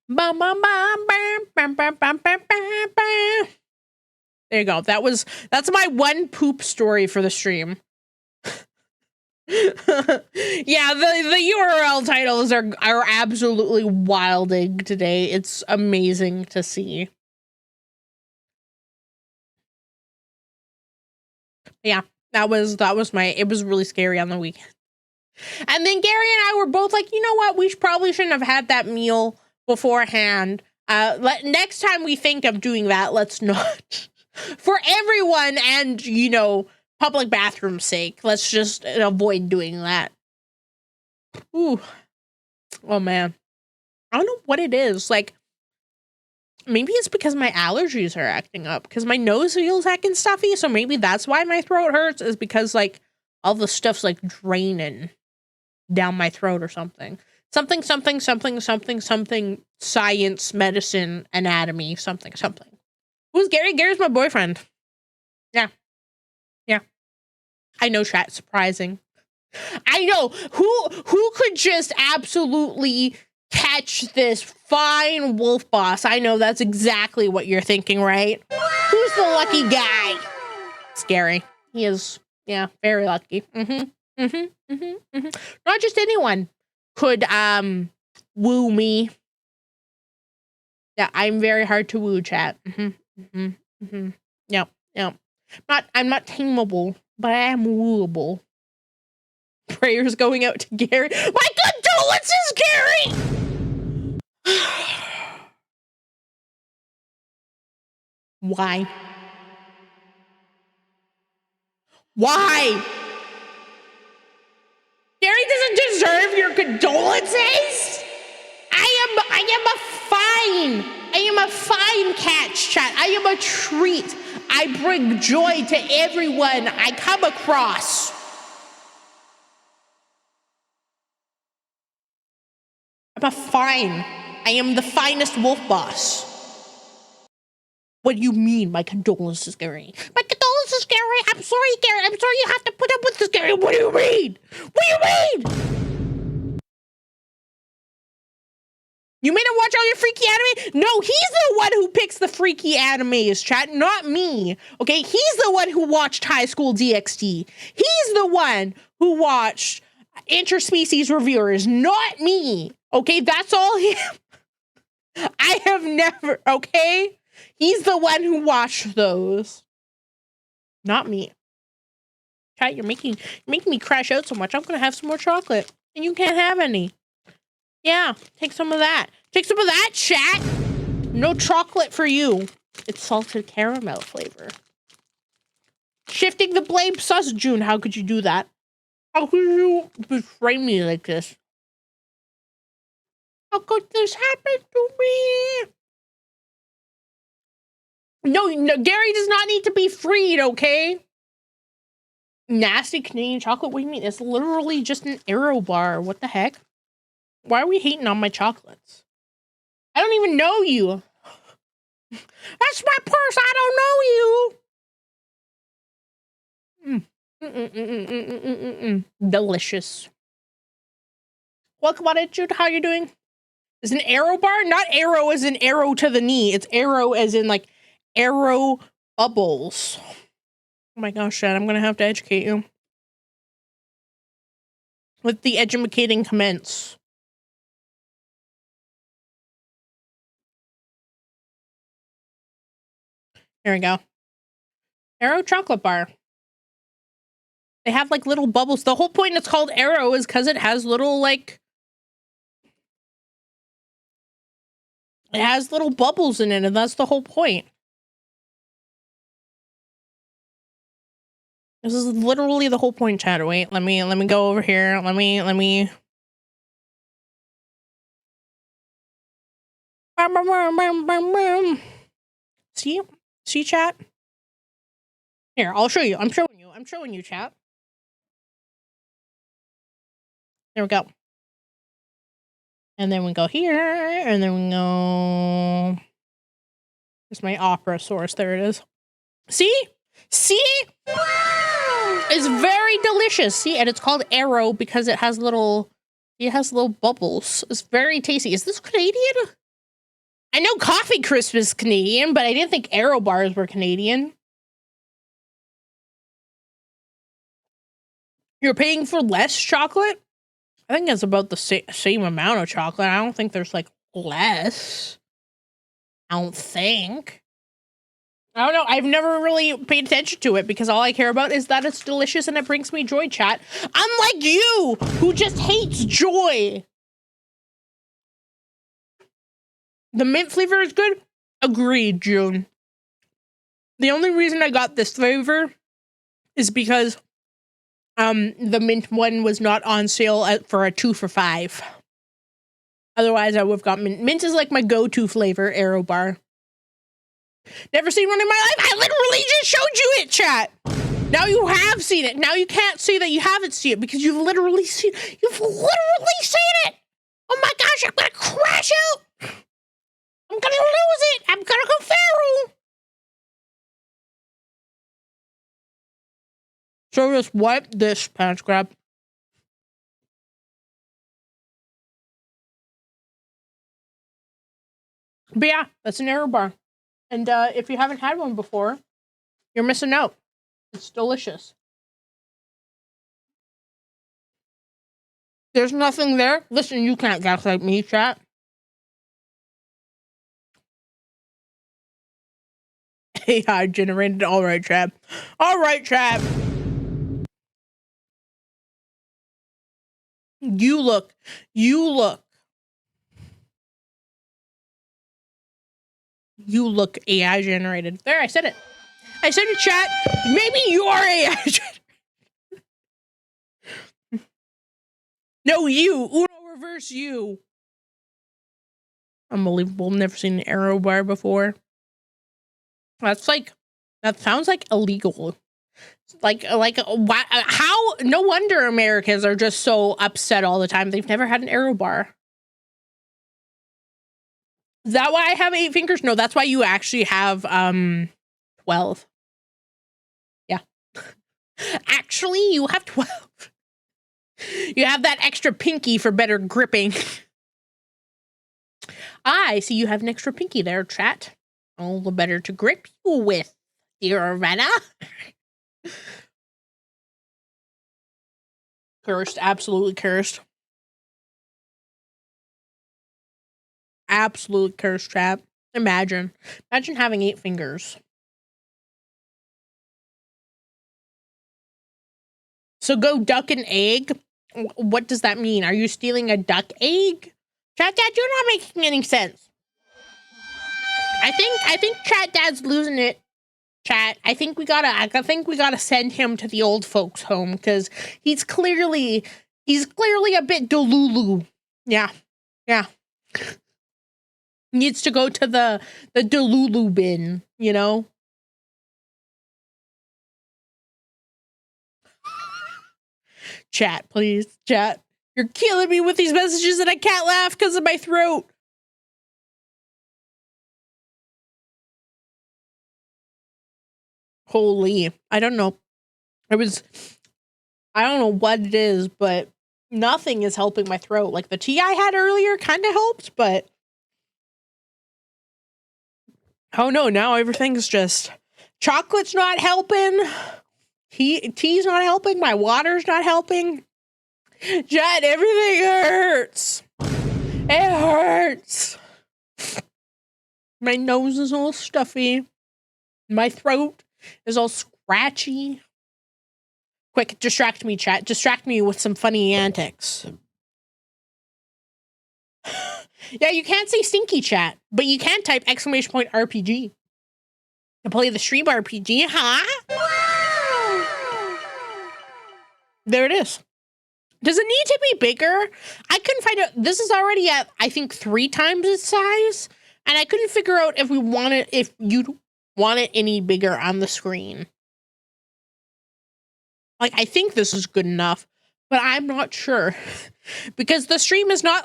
There you go. That's my one poop story for the stream. Yeah, the URL titles are absolutely wilding today. It's amazing to see. Yeah, that was it was really scary on the weekend. And then Gary and I were both like, you know what? We probably shouldn't have had that meal beforehand. Next time we think of doing that, let's not. For everyone and, you know, public bathroom sake, let's just avoid doing that. Ooh. Oh man. I don't know what it is. Like, maybe it's because my allergies are acting up, because my nose feels acting stuffy, so maybe that's why my throat hurts, is because like all the stuff's like draining down my throat or something. Something, science, medicine, anatomy, something. Who's Gary? Gary's my boyfriend. Yeah. I know, chat, surprising. I know. Who could just absolutely catch this fine wolf boss? I know that's exactly what you're thinking, right? Who's the lucky guy? It's Gary. He is, yeah, very lucky. Not just anyone could woo me. Yeah, I'm very hard to woo, chat. Yep. I'm not tameable, but I am wooable. Prayers going out to Gary. My condolences, Gary! Why? Gary doesn't deserve your condolences? I am a fine catch, chat. I am a treat. I bring joy to everyone I come across. I am the finest wolf boss. What do you mean? My condolences, Gary. My condolences, Gary. I'm sorry, Gary. I'm sorry you have to put up with this, Gary. What do you mean? What do you mean? You made him watch all your freaky anime? No, he's the one who picks the freaky animes, chat, not me. Okay, he's the one who watched High School DxD. He's the one who watched Interspecies Reviewers, not me. Okay, that's all him. I have never, okay? He's the one who watched those. Not me. Chat, you're making me crash out so much. I'm gonna have some more chocolate. And you can't have any. Yeah, take some of that. Take some of that, chat. No chocolate for you. It's salted caramel flavor. Shifting the blame sus, June. How could you do that? How could you betray me like this? How could this happen to me? No, Gary does not need to be freed, okay? Nasty Canadian chocolate? What do you mean? It's literally just an Aero bar. What the heck? Why are we hating on my chocolates? I don't even know you. That's my purse. I don't know you. Delicious. Welcome on it, Jude. How you doing? Is an Aero bar? Not arrow as an arrow to the knee. It's arrow as in like arrow bubbles. Oh my gosh, Shad, I'm gonna have to educate you. Let the educating commence. Here we go. Arrow chocolate bar. They have like little bubbles. The whole point it's called Arrow is because it has little like... It has little bubbles in it, and that's the whole point. This is literally the whole point, chat. Wait, let me go over here. Let me... See? See, chat? Here, I'll show you. I'm showing you, chat. There we go. And then we go here, and then we go... There's my opera source. There it is. See? See? It's very delicious. See? And it's called Arrow because it has little... It has little bubbles. It's very tasty. Is this Canadian? I know Coffee Crisp is Canadian, but I didn't think Arrow bars were Canadian. You're paying for less chocolate? I think it's about the same amount of chocolate. I don't think there's, like, less. I don't think. I don't know. I've never really paid attention to it because all I care about is that it's delicious and it brings me joy, chat. Unlike you, who just hates joy. The mint flavor is good? Agreed, June. The only reason I got this flavor is because the mint one was not on sale for a 2 for $5. Otherwise, I would have got mint. Mint is like my go-to flavor, Arrow bar. Never seen one in my life. I literally just showed you it, chat. Now you have seen it. Now you can't say that you haven't seen it because you've literally seen it. You've literally seen it. Oh my gosh, I'm gonna crash out. I'm gonna lose it. I'm gonna go feral. So just wipe this pants grab. But yeah, that's an Arrow bar. And if you haven't had one before, you're missing out. It's delicious. There's nothing there. Listen, you can't gaslight me, chat. AI generated. All right, chat. All right, chat. You look. You look. You look AI generated. There, I said it. I said it, chat. Maybe you are AI generated. No, you. Uno reverse you. Unbelievable. Never seen an Arrow bar before. That's like, that sounds like illegal. Like, why, how, no wonder Americans are just so upset all the time. They've never had an Arrow bar. Is that why I have 8 fingers? No, that's why you actually have 12. Yeah. Actually, you have 12. You have that extra pinky for better gripping. I see you have an extra pinky there, chat. All the better to grip you with, dear Ravenna. Cursed, absolutely cursed. Absolute cursed, chat. Imagine having 8 fingers. So go duck an egg. What does that mean? Are you stealing a duck egg? Chat dad, you're not making any sense. I think chat dad's losing it. Chat, I think we gotta send him to the old folks home because he's clearly a bit delulu. Yeah. Needs to go to the delulu bin, you know? Chat, please. Chat. You're killing me with these messages and I can't laugh because of my throat. Holy. I don't know. I don't know what it is, but nothing is helping my throat. Like the tea I had earlier kind of helped, but oh no, now everything's just chocolate's not helping. Tea's not helping. My water's not helping. Chat, everything hurts. It hurts. My nose is all stuffy. My throat is all scratchy. Quick, distract me, chat. Distract me with some funny antics. Yeah, you can't say stinky, chat, but you can type !RPG to play the stream RPG, huh? There it is. Does it need to be bigger? I couldn't find out. This is already at, I think, 3 times its size. And I couldn't figure out if you'd want it any bigger on the screen. Like, I think this is good enough, but I'm not sure. Because the stream is not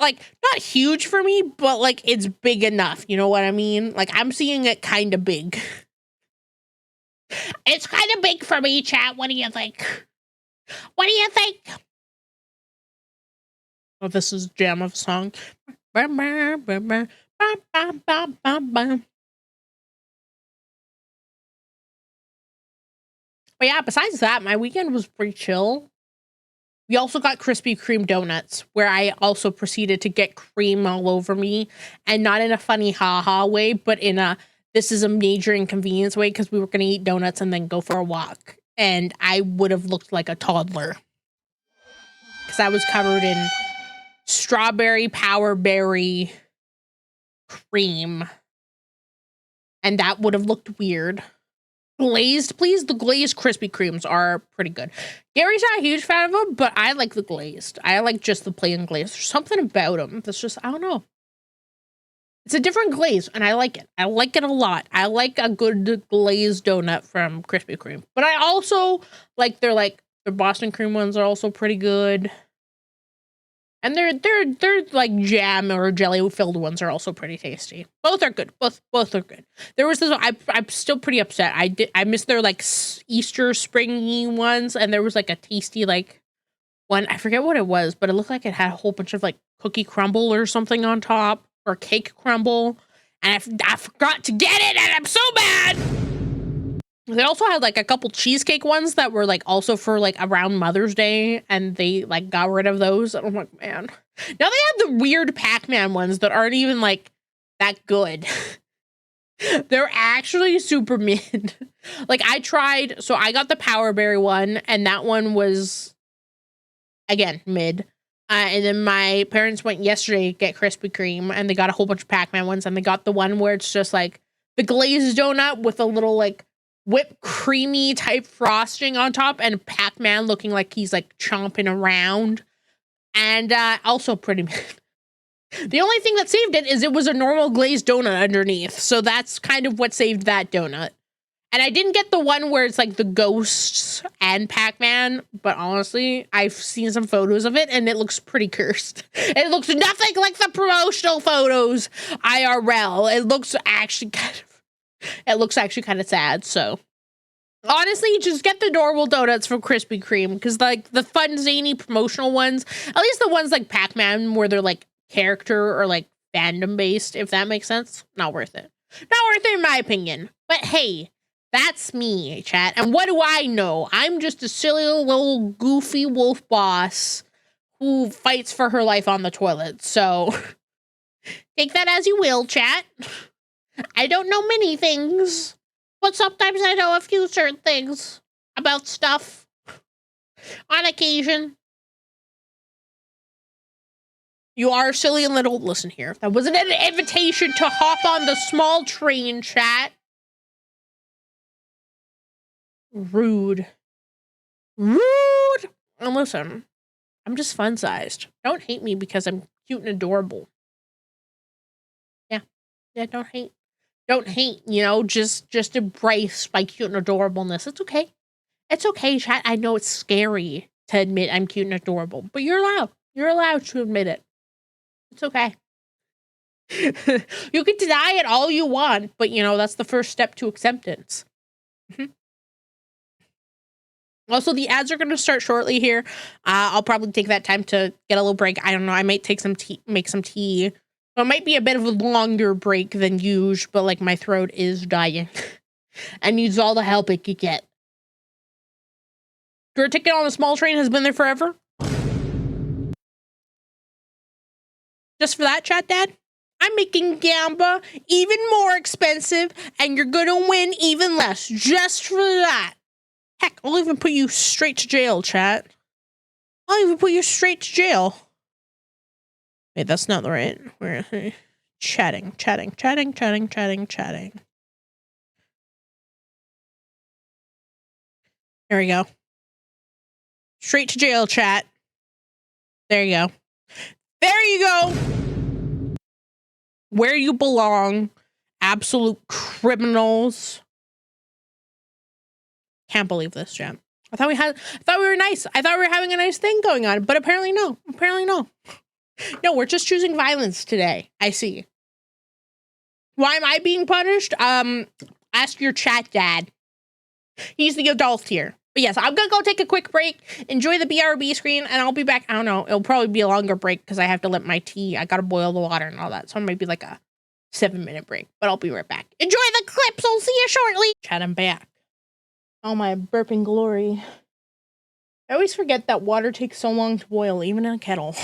huge for me, but like it's big enough. You know what I mean? Like I'm seeing it kind of big. It's kind of big for me, chat. What do you think? What do you think? Oh, this is jam of a song. But yeah, besides that, my weekend was pretty chill. We also got Krispy Kreme donuts, where I also proceeded to get cream all over me, and not in a funny ha-ha way, but in a this is a major inconvenience way, because we were going to eat donuts and then go for a walk, and I would have looked like a toddler. Because I was covered in strawberry power berry cream, and that would have looked weird. Glazed, please. The glazed Krispy Kremes are pretty good. Gary's not a huge fan of them, but I like the glazed. I like just the plain glazed. There's something about them that's just, I don't know. It's a different glaze, and I like it. I like it a lot. I like a good glazed donut from Krispy Kreme. But I also like their Boston cream ones are also pretty good. And they're like jam or jelly filled ones are also pretty tasty. Both are good. Both are good. There was this. I'm still pretty upset. I missed their like Easter springy ones, and there was like a tasty like one. I forget what it was, but it looked like it had a whole bunch of like cookie crumble or something on top, or cake crumble, and I forgot to get it, and I'm so mad. They also had like a couple cheesecake ones that were like also for like around Mother's Day, and they like got rid of those. And I'm like, man. Now they have the weird Pac-Man ones that aren't even like that good. They're actually super mid. Like I tried, so I got the Power Berry one, and that one was again mid. And then my parents went yesterday to get Krispy Kreme, and they got a whole bunch of Pac-Man ones, and they got the one where it's just like the glazed donut with a little like whipped creamy type frosting on top, and Pac-Man looking like he's like chomping around, and also pretty mid. The only thing that saved it is it was a normal glazed donut underneath, so that's kind of what saved that donut. And I didn't get the one where it's like the ghosts and Pac-Man, but honestly, I've seen some photos of it and it looks pretty cursed. It looks nothing like the promotional photos IRL. It looks actually kind of sad, so. Honestly, just get the normal donuts from Krispy Kreme, because like the fun, zany promotional ones, at least the ones like Pac-Man where they're like character or like fandom based, if that makes sense, not worth it. Not worth it in my opinion. But hey, that's me, chat. And what do I know? I'm just a silly little goofy wolf boss who fights for her life on the toilet. So take that as you will, chat. I don't know many things, but sometimes I know a few certain things about stuff on occasion. You are silly and little. Listen here. That wasn't an invitation to hop on the small train, chat. Rude. Rude! And listen, I'm just fun-sized. Don't hate me because I'm cute and adorable. Yeah, don't hate. Don't hate, you know, just embrace my cute and adorableness. It's okay. It's okay, chat. I know it's scary to admit I'm cute and adorable, but you're allowed. You're allowed to admit it. It's okay. You can deny it all you want, but, you know, that's the first step to acceptance. Also, the ads are going to start shortly here. I'll probably take that time to get a little break. I don't know. I might take some tea, make some tea. So it might be a bit of a longer break than usual, but like my throat is dying and needs all the help it could get. Your ticket on the small train has been there forever. Just for that, chat, Dad? I'm making Gamba even more expensive, and you're going to win even less just for that. Heck, I'll even put you straight to jail, chat. I'll even put you straight to jail. Wait, that's not the right. We're chatting. There we go. Straight to jail, chat. There you go. There you go. Where you belong. Absolute criminals. Can't believe this, chat. I thought we were nice. I thought we were having a nice thing going on, but apparently no. Apparently no. No, we're just choosing violence today. I see. Why am I being punished? Ask your chat, Dad. He's the adult here. But yes, I'm gonna go take a quick break, enjoy the BRB screen, and I'll be back. I don't know. It'll probably be a longer break because I have to let my tea. I gotta boil the water and all that. So it might be like a 7-minute break, but I'll be right back. Enjoy the clips. I'll see you shortly. Chat, I'm back. Oh, my burping glory. I always forget that water takes so long to boil, even in a kettle.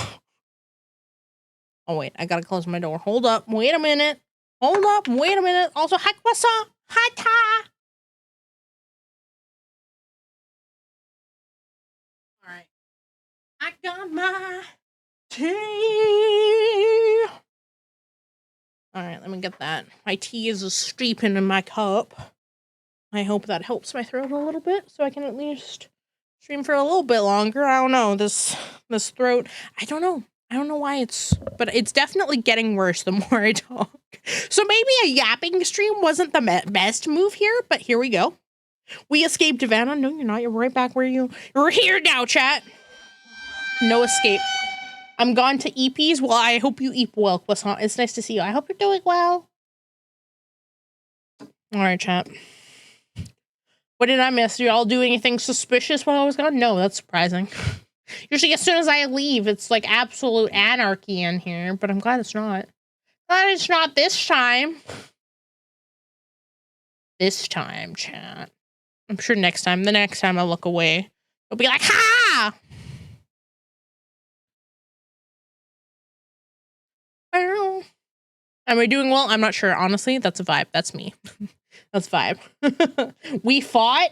Oh, wait. I gotta close my door. Hold up. Wait a minute. Hold up. Wait a minute. Also, hakwasa. Hata. All right. I got my tea. All right. Let me get that. My tea is steeping in my cup. I hope that helps my throat a little bit so I can at least stream for a little bit longer. I don't know. This throat, I don't know. I don't know why but it's definitely getting worse the more I talk. So maybe a yapping stream wasn't the best move here, but here we go. We escaped Havana. No, you're not. You're right back where you're here now, chat. No escape. I'm gone to EPs. Well, I hope you eat well, Croissant. It's nice to see you. I hope you're doing well. All right, chat. What did I miss? Did y'all do anything suspicious while I was gone? No, that's surprising. Usually as soon as I leave, it's like absolute anarchy in here, but I'm glad it's not. Glad it's not this time. This time, chat. I'm sure the next time I look away, it'll be like, ha! Well, am I doing well? I'm not sure. Honestly, that's a vibe. That's me. That's vibe. We fought.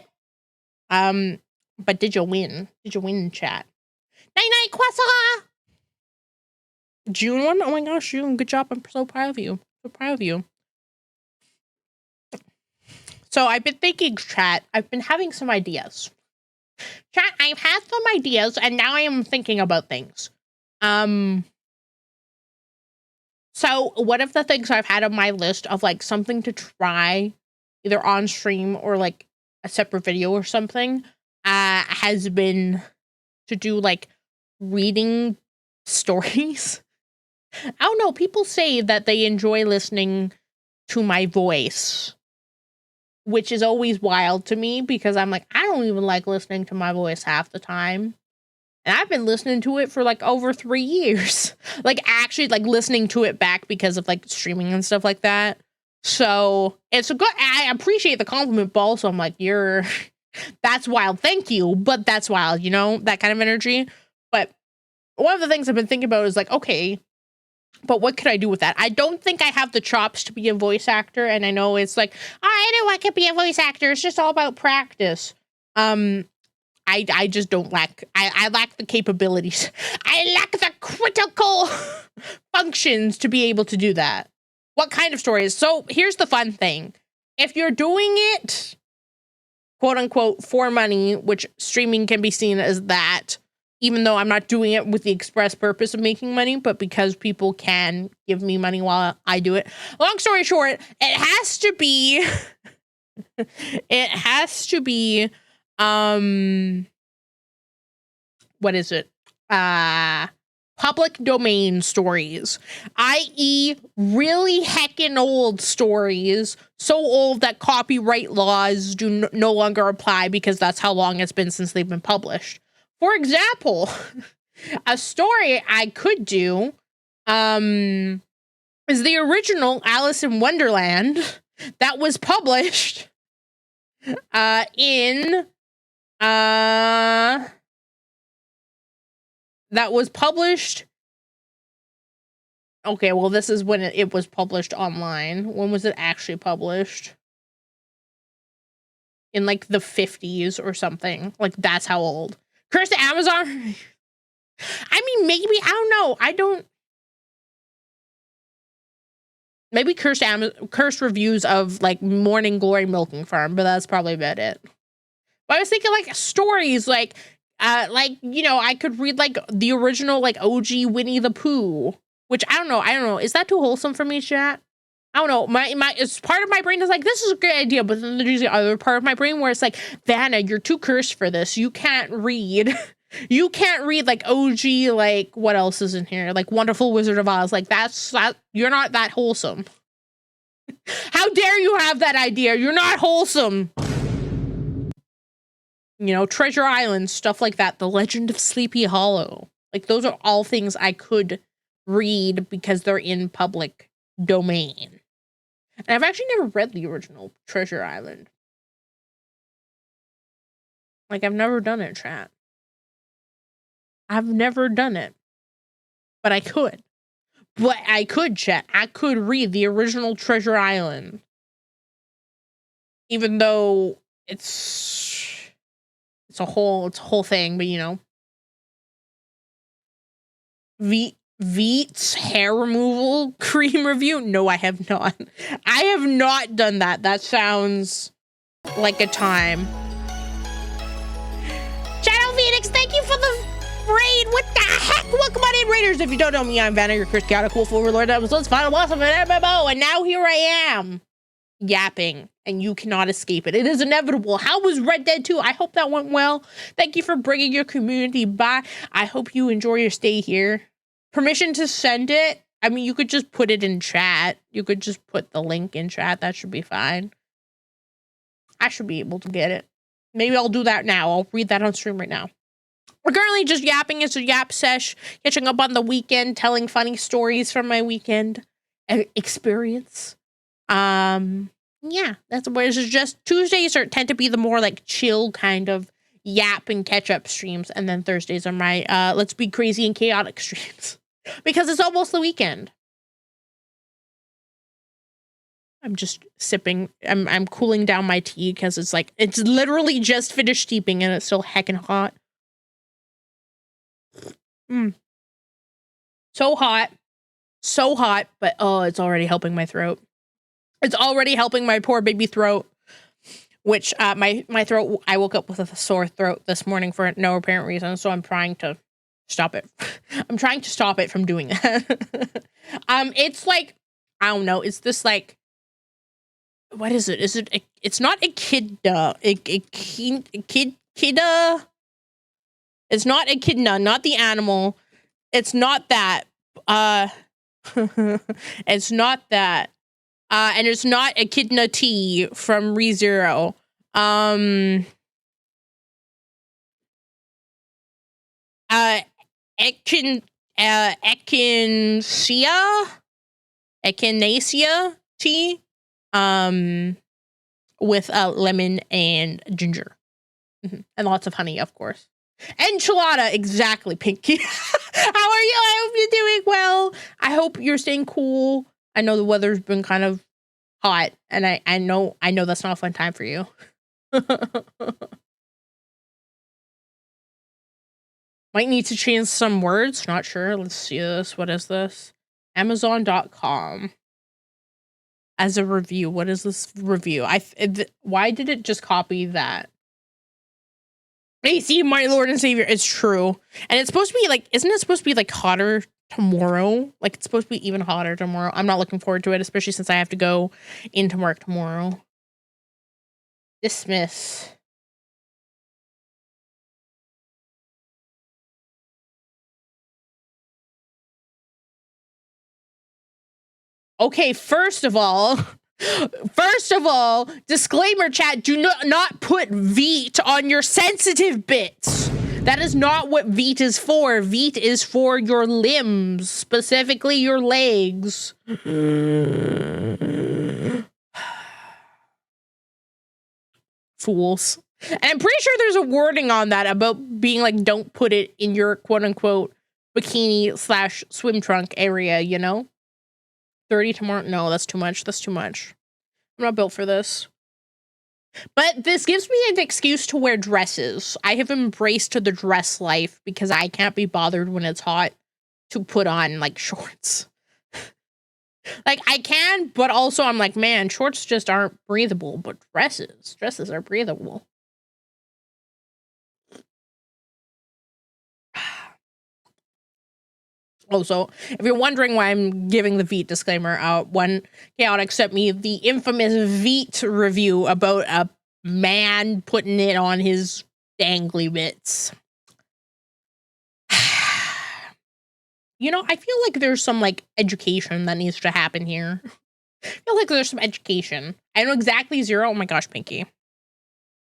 But did you win? Did you win, chat? Night, Quassa! June 1? Oh my gosh, June. Good job. I'm so proud of you. So proud of you. So I've been thinking, chat. I've been having some ideas. Chat, I've had some ideas, and now I am thinking about things. So one of the things I've had on my list of like something to try either on stream or like a separate video or something, has been to do like reading stories. I don't know, people say that they enjoy listening to my voice, which is always wild to me because I'm like, I don't even like listening to my voice half the time. And I've been listening to it for like over 3 years. Like actually like listening to it back because of like streaming and stuff like that. So it's a good, I appreciate the compliment, but also I'm like, that's wild. Thank you. But that's wild, you know, that kind of energy. But one of the things I've been thinking about is like, okay, but what could I do with that? I don't think I have the chops to be a voice actor. And I know it's like, I know I could be a voice actor. It's just all about practice. I just don't lack, I lack the capabilities. I lack the critical functions to be able to do that. What kind of stories? So here's the fun thing. If you're doing it, quote unquote, for money, which streaming can be seen as that, even though I'm not doing it with the express purpose of making money, but because people can give me money while I do it. Long story short, it has to be, what is it? Public domain stories, i.e. really heckin' old stories, so old that copyright laws do no longer apply because that's how long it's been since they've been published. For example, a story I could do is the original Alice in Wonderland that was published okay, well, this is when it was published online. When was it actually published? In like the 50s or something. Like that's how old. Curse to Amazon? I mean, maybe, I don't know. Maybe cursed reviews of like Morning Glory Milking Farm, but that's probably about it. But I was thinking like stories, like, you know, I could read like the original like OG Winnie the Pooh, which I don't know. Is that too wholesome for me, chat? I don't know. It's part of my brain is like, this is a great idea, but then there's the other part of my brain where it's like, Vanna, you're too cursed for this. You can't read. You can't read like OG, like what else is in here? Like Wonderful Wizard of Oz. Like you're not that wholesome. How dare you have that idea? You're not wholesome. You know, Treasure Island, stuff like that. The Legend of Sleepy Hollow. Like those are all things I could read because they're in public domain. And I've actually never read the original Treasure Island. Like I've never done it, chat. I've never done it. But I could. Chat. I could read the original Treasure Island. Even though it's a whole thing, but you know. Veets hair removal cream review? No, I have not. I have not done that. That sounds like a time. Shadow Phoenix, thank you for the raid. What the heck? Welcome on in, Raiders. If you don't know me, I'm Vanna, your Chris Chaotic Wolf Overlord. Episode's final boss of an MMO, and now here I am, yapping, and you cannot escape it. It is inevitable. How was Red Dead 2? I hope that went well. Thank you for bringing your community by. I hope you enjoy your stay here. Permission to send it? I mean, you could just put it in chat. You could just put the link in chat. That should be fine. I should be able to get it. Maybe I'll do that now. I'll read that on stream right now. We're currently just yapping. It's a yap sesh. Catching up on the weekend. Telling funny stories from my weekend experience. Yeah, that's where it's just Tuesdays tend to be the more like chill kind of yap and catch up streams, and then Thursdays are my let's be crazy and chaotic streams because it's almost the weekend. I'm just sipping. I'm cooling down my tea because it's literally just finished steeping and it's still heckin' hot. So hot, but oh, it's already helping my throat. It's already helping my poor baby throat. Which my throat, I woke up with a sore throat this morning for no apparent reason, so I'm trying to stop it. I'm trying to stop it from doing that. It's like, I don't know, it's this like what is it? Is it? It's not echidna. Echidna. It's not echidna. Not the animal. It's not that. It's not that. And it's not Echidna T from ReZero. Echinacea tea, with lemon and ginger, and lots of honey, of course. Enchilada, exactly, Pinky. How are you? I hope you're doing well. I hope you're staying cool. I know the weather's been kind of hot, and I know that's not a fun time for you. Might need to change some words. Not sure. Let's see this. What is this? Amazon.com. As a review. What is this review? Why did it just copy that? AC, my Lord and Savior. It's true. And it's supposed to be like, isn't it supposed to be like hotter tomorrow? Like it's supposed to be even hotter tomorrow. I'm not looking forward to it, especially since I have to go into work tomorrow. Dismiss. Okay, first of all, disclaimer chat, do not put Vt on your sensitive bits. That is not what Vt is for. Vt is for your limbs, specifically your legs. Fools. And I'm pretty sure there's a wording on that about being like, don't put it in your quote unquote bikini / swim trunk area, you know? 30 tomorrow? No, that's too much. That's too much. I'm not built for this. But this gives me an excuse to wear dresses. I have embraced the dress life because I can't be bothered when it's hot to put on like shorts. Like I can, but also I'm like, man, shorts just aren't breathable, but dresses are breathable. Also, if you're wondering why I'm giving the Vt disclaimer, one Chaotic sent me the infamous Vt review about a man putting it on his dangly bits. You know, I feel like there's some like education that needs to happen here. I feel like there's some education. I know exactly zero. Oh my gosh, Pinky.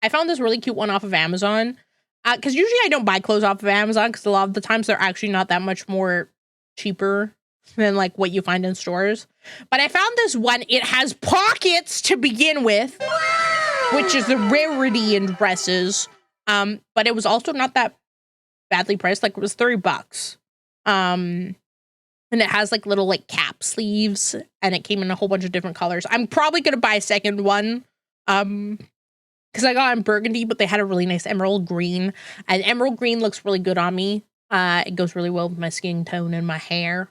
I found this really cute one off of Amazon. Because usually I don't buy clothes off of Amazon because a lot of the times they're actually not that much more cheaper than like what you find in stores. But I found this one. It has pockets to begin with, which is a rarity in dresses. But it was also not that badly priced. Like it was $30. And it has like little like cap sleeves, and it came in a whole bunch of different colors. I'm probably gonna buy a second one. Because I got in burgundy, but they had a really nice emerald green. And emerald green looks really good on me. It goes really well with my skin tone and my hair.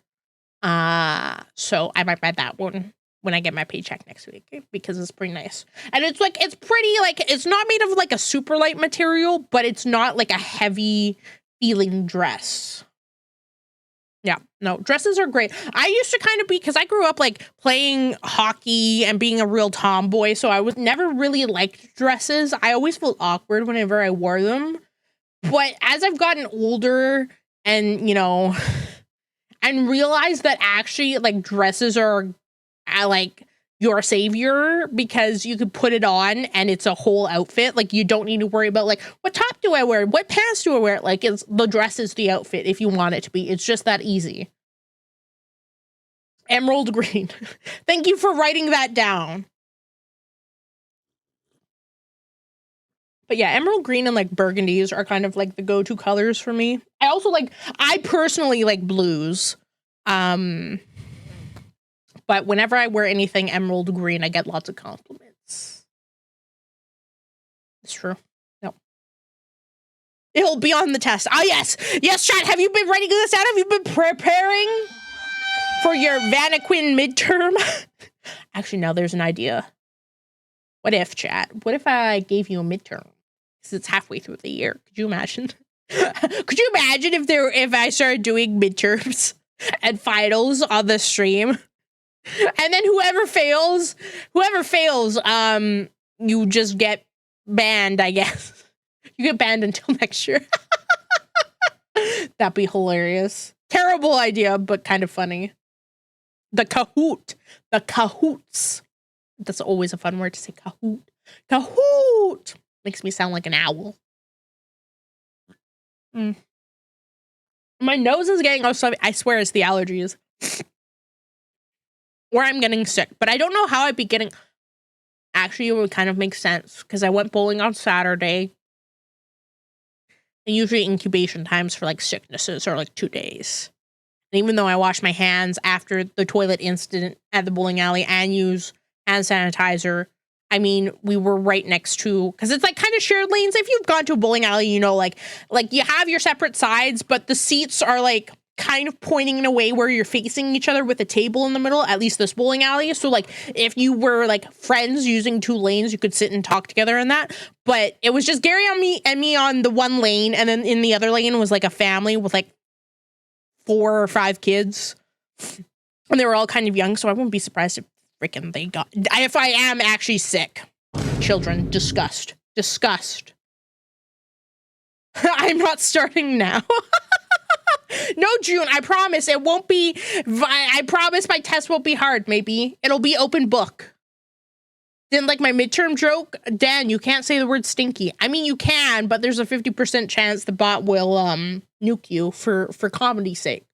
So I might buy that one when I get my paycheck next week because it's pretty nice. And it's like, it's pretty, like, it's not made of like a super light material, but it's not like a heavy feeling dress. Yeah, no, dresses are great. I used to kind of be, because I grew up like playing hockey and being a real tomboy, so I was never really liked dresses. I always felt awkward whenever I wore them. But as I've gotten older and, you know, and realized that actually like dresses are like your savior because you could put it on and it's a whole outfit. Like you don't need to worry about like, what top do I wear? What pants do I wear? Like it's the dress is the outfit if you want it to be. It's just that easy. Emerald green. Thank you for writing that down. But yeah, emerald green and like burgundies are kind of like the go-to colors for me. I personally like blues. But whenever I wear anything emerald green, I get lots of compliments. It's true. No. It'll be on the test. Ah, yes. Yes, chat. Have you been writing this out? Have you been preparing for your Vanaquin midterm? Actually, now there's an idea. What if, chat? What if I gave you a midterm? Because it's halfway through the year. Could you imagine? Could you imagine if I started doing midterms and finals on the stream? And then whoever fails, you just get banned, I guess. You get banned until next year. That'd be hilarious. Terrible idea, but kind of funny. The cahoots. That's always a fun word to say, Kahoot. Makes me sound like an owl. My nose is getting all stuffy. I swear it's the allergies. Or I'm getting sick, but I don't know how I'd be getting. Actually, it would kind of make sense because I went bowling on Saturday. And usually incubation times for like sicknesses are like 2 days. And even though I wash my hands after the toilet incident at the bowling alley and use hand sanitizer, I mean, we were right next to, because it's like kind of shared lanes. If you've gone to a bowling alley, you know, like you have your separate sides, but the seats are like kind of pointing in a way where you're facing each other with a table in the middle, at least this bowling alley. So like if you were like friends using 2 lanes, you could sit and talk together in that. But it was just Gary and me on the one lane, and then in the other lane was like a family with like 4 or 5 kids. And they were all kind of young, so I wouldn't be surprised if freaking they got, if I am actually sick. Children, disgust. I'm not starting now. No, June, I promise it won't be. I promise my test won't be hard, maybe. It'll be open book. Didn't like my midterm joke? Dan, you can't say the word stinky. I mean, you can, but there's a 50% chance the bot will nuke you for comedy's sake.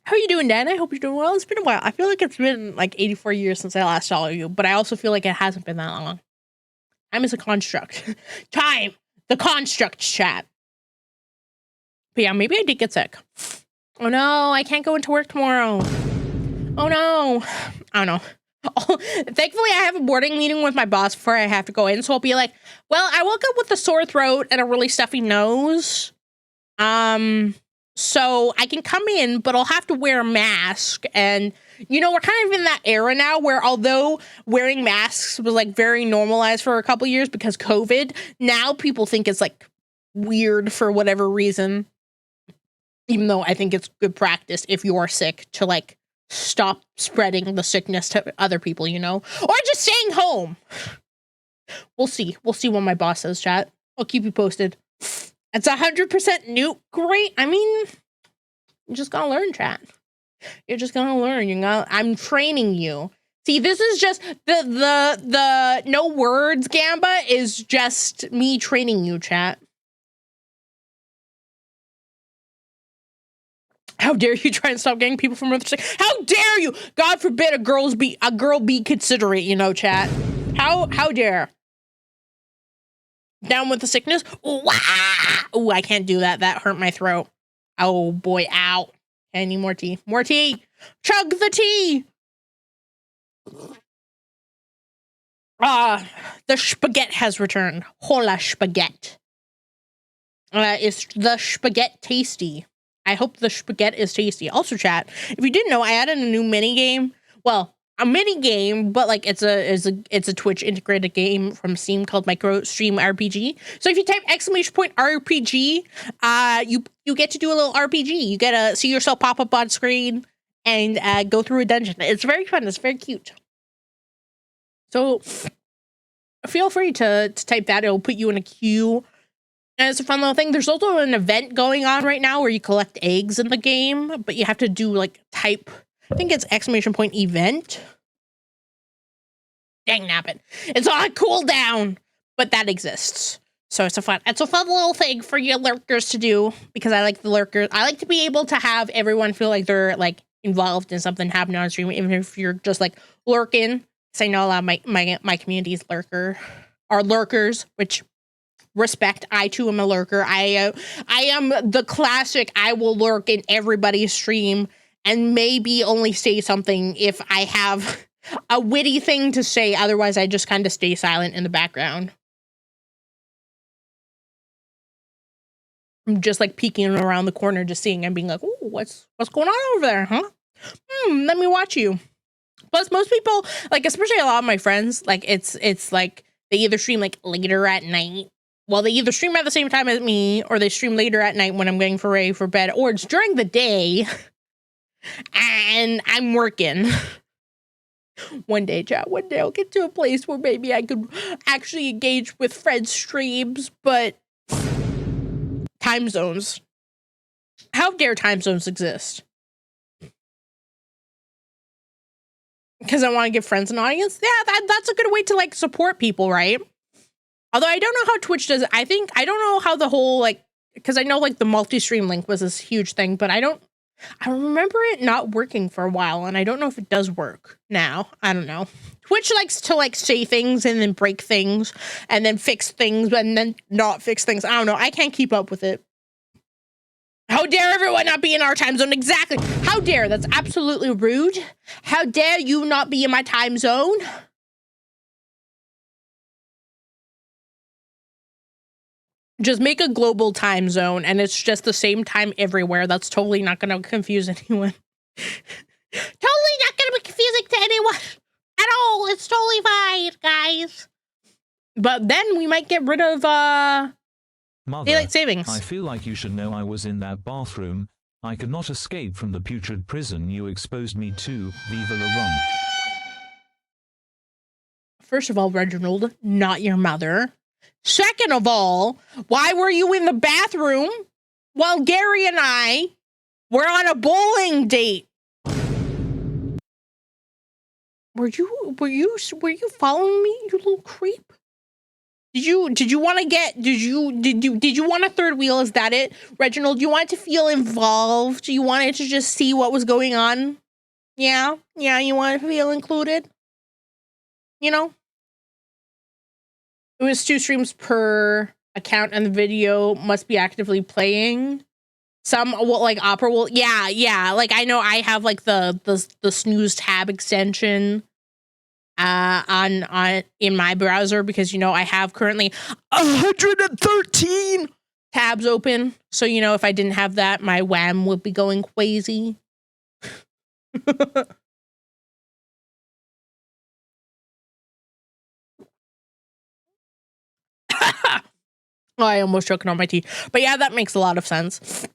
How are you doing, Dan? I hope you're doing well. It's been a while. I feel like it's been like 84 years since I last saw you, but I also feel like it hasn't been that long. Time is a construct. Time! The construct, chat. But yeah, maybe I did get sick. Oh no, I can't go into work tomorrow. Oh no. I don't know. Oh, thankfully, I have a boarding meeting with my boss before I have to go in, so I'll be like, well, I woke up with a sore throat and a really stuffy nose. So I can come in, but I'll have to wear a mask. And, you know, we're kind of in that era now where although wearing masks was like very normalized for a couple years because COVID, now people think it's like weird for whatever reason. Even though I think it's good practice if you're sick to like stop spreading the sickness to other people, you know, or just staying home. We'll see. We'll see what my boss says, chat. I'll keep you posted. It's 100% new. Great. I mean, you're just gonna learn, chat. You're just gonna learn. I'm training you. See, this is just the no words gamba is just me training you, chat. How dare you try and stop getting people from other sex? How dare you? God forbid a girl be considerate, you know, chat. How dare? Down with the sickness? Ooh, ooh, I can't do that. That hurt my throat. Oh boy, ow. I need more tea. More tea! Chug the tea! The spaghetti has returned. Hola spaghetti. Is the spaghetti tasty? I hope the spaghetti is tasty. Also, chat, if you didn't know, I added a new mini game. Well, a mini game, but like it's a Twitch integrated game from Steam called Micro Stream RPG. So if you type !RPG, you get to do a little RPG. You get to see yourself pop up on screen and go through a dungeon. It's very fun. It's very cute. So feel free to type that. It'll put you in a queue. And it's a fun little thing. There's also an event going on right now where you collect eggs in the game, but you have to do like type, I think it's !event. Dang nabbit. It's on a cooldown, but that exists. So it's a fun little thing for you lurkers to do because I like the lurkers. I like to be able to have everyone feel like they're like involved in something happening on stream, even if you're just like lurking. Because I know a lot of my community is lurkers, which respect. I too am a lurker. I am the classic. I will lurk in everybody's stream and maybe only say something if I have a witty thing to say. Otherwise, I just kind of stay silent in the background. I'm just like peeking around the corner, just seeing and being like, "Ooh, what's going on over there, huh? Let me watch you." Plus, most people, like especially a lot of my friends, like it's like they either stream like later at night well, they either stream at the same time as me, or they stream later at night when I'm getting ready for bed, or it's during the day and I'm working. One day, chat, one day I'll get to a place where maybe I could actually engage with friends' streams, but time zones. How dare time zones exist? Because I want to give friends an audience? Yeah, that's a good way to, like, support people, right? Although I don't know how Twitch does it. I don't know how the whole, like, because I know, like, the multi-stream link was this huge thing, but I remember it not working for a while, and I don't know if it does work now. I don't know. Twitch likes to, like, say things and then break things and then fix things and then not fix things. I don't know. I can't keep up with it. How dare everyone not be in our time zone? Exactly. How dare? That's absolutely rude. How dare you not be in my time zone? Just make a global time zone and it's just the same time everywhere. That's totally not going to confuse anyone. Totally not going to be confusing to anyone at all. It's totally fine, guys. But then we might get rid of Mother, daylight savings. I feel like you should know I was in that bathroom. I could not escape from the putrid prison you exposed me to. Viva la rum. First of all, Reginald, not your mother. Second of all, why were you in the bathroom while Gary and I were on a bowling date? Were you following me, you little creep? Did you want a third wheel? Is that it? Reginald, you wanted to feel involved? You wanted to just see what was going on? Yeah, you wanted to feel included? You know? It was 2 streams per account and the video must be actively playing. Some will, like Opera will, yeah. Like I know I have like the snooze tab extension on in my browser because I have currently 113 tabs open. So if I didn't have that, my WAM would be going crazy. Oh, I almost choked on my tea. But yeah, that makes a lot of sense.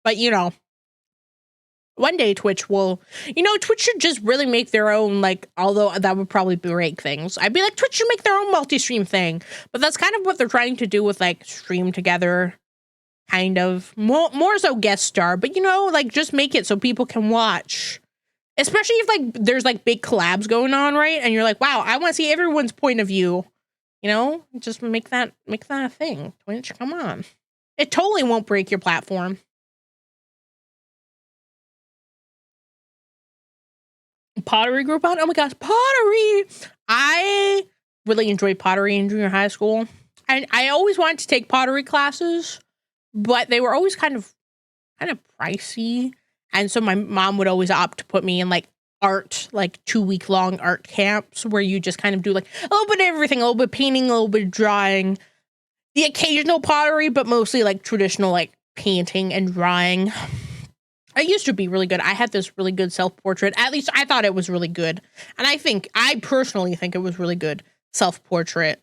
But one day Twitch will, Twitch should just really make their own, like, although that would probably break things. I'd be like, Twitch should make their own multi-stream thing. But that's kind of what they're trying to do with, like, stream together, kind of. More so guest star, but, like, just make it so people can watch. Especially if, like, there's, like, big collabs going on, right? And you're like, wow, I want to see everyone's point of view. Just make that a thing. Twitch, come on. It totally won't break your platform. Pottery group on? Oh my gosh, pottery! I really enjoyed pottery in junior high school. And I always wanted to take pottery classes, but they were always kind of pricey. And so my mom would always opt to put me in like art, like 2-week-long art camps where you just kind of do like a little bit of everything, a little bit of painting, a little bit of drawing, the occasional pottery, but mostly like traditional like painting and drawing. I used to be really good. I had this really good self-portrait. At least I thought it was really good. And I personally think it was really good self-portrait.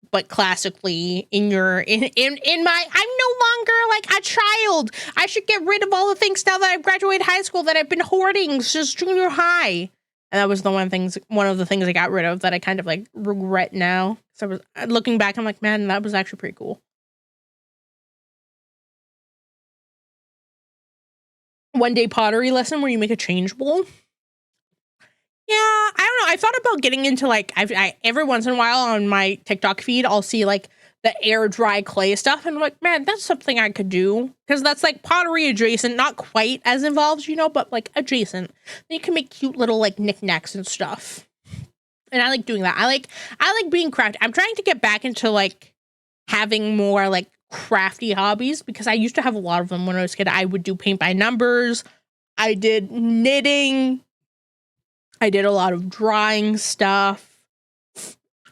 But classically in my, I'm no longer like a child. I should get rid of all the things now that I've graduated high school that I've been hoarding since junior high. And that was one of the things I got rid of that I kind of like regret now. So I was looking back, I'm like, man, that was actually pretty cool. One day pottery lesson where you make a changeable. Yeah, I don't know. I thought about getting into like I every once in a while on my TikTok feed, I'll see like the air dry clay stuff, and I'm like, man, that's something I could do because that's like pottery adjacent, not quite as involved, but like adjacent. Then you can make cute little like knickknacks and stuff, and I like doing that. I like being crafty. I'm trying to get back into like having more like crafty hobbies because I used to have a lot of them when I was a kid. I would do paint by numbers. I did knitting. I did a lot of drawing stuff.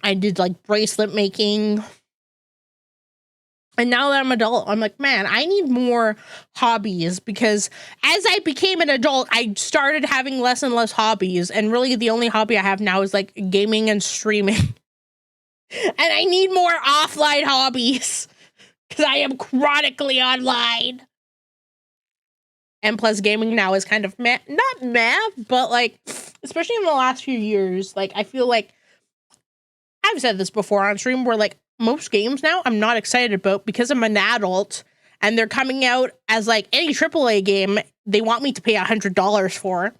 I did like bracelet making. And now that I'm an adult, I'm like, man, I need more hobbies because as I became an adult, I started having less and less hobbies. And really the only hobby I have now is like gaming and streaming. And I need more offline hobbies because I am chronically online. And plus gaming now is kind of meh, not meh, but like, especially in the last few years, like I feel like I've said this before on stream where like most games now I'm not excited about because I'm an adult and they're coming out as like any AAA game they want me to pay $100 for.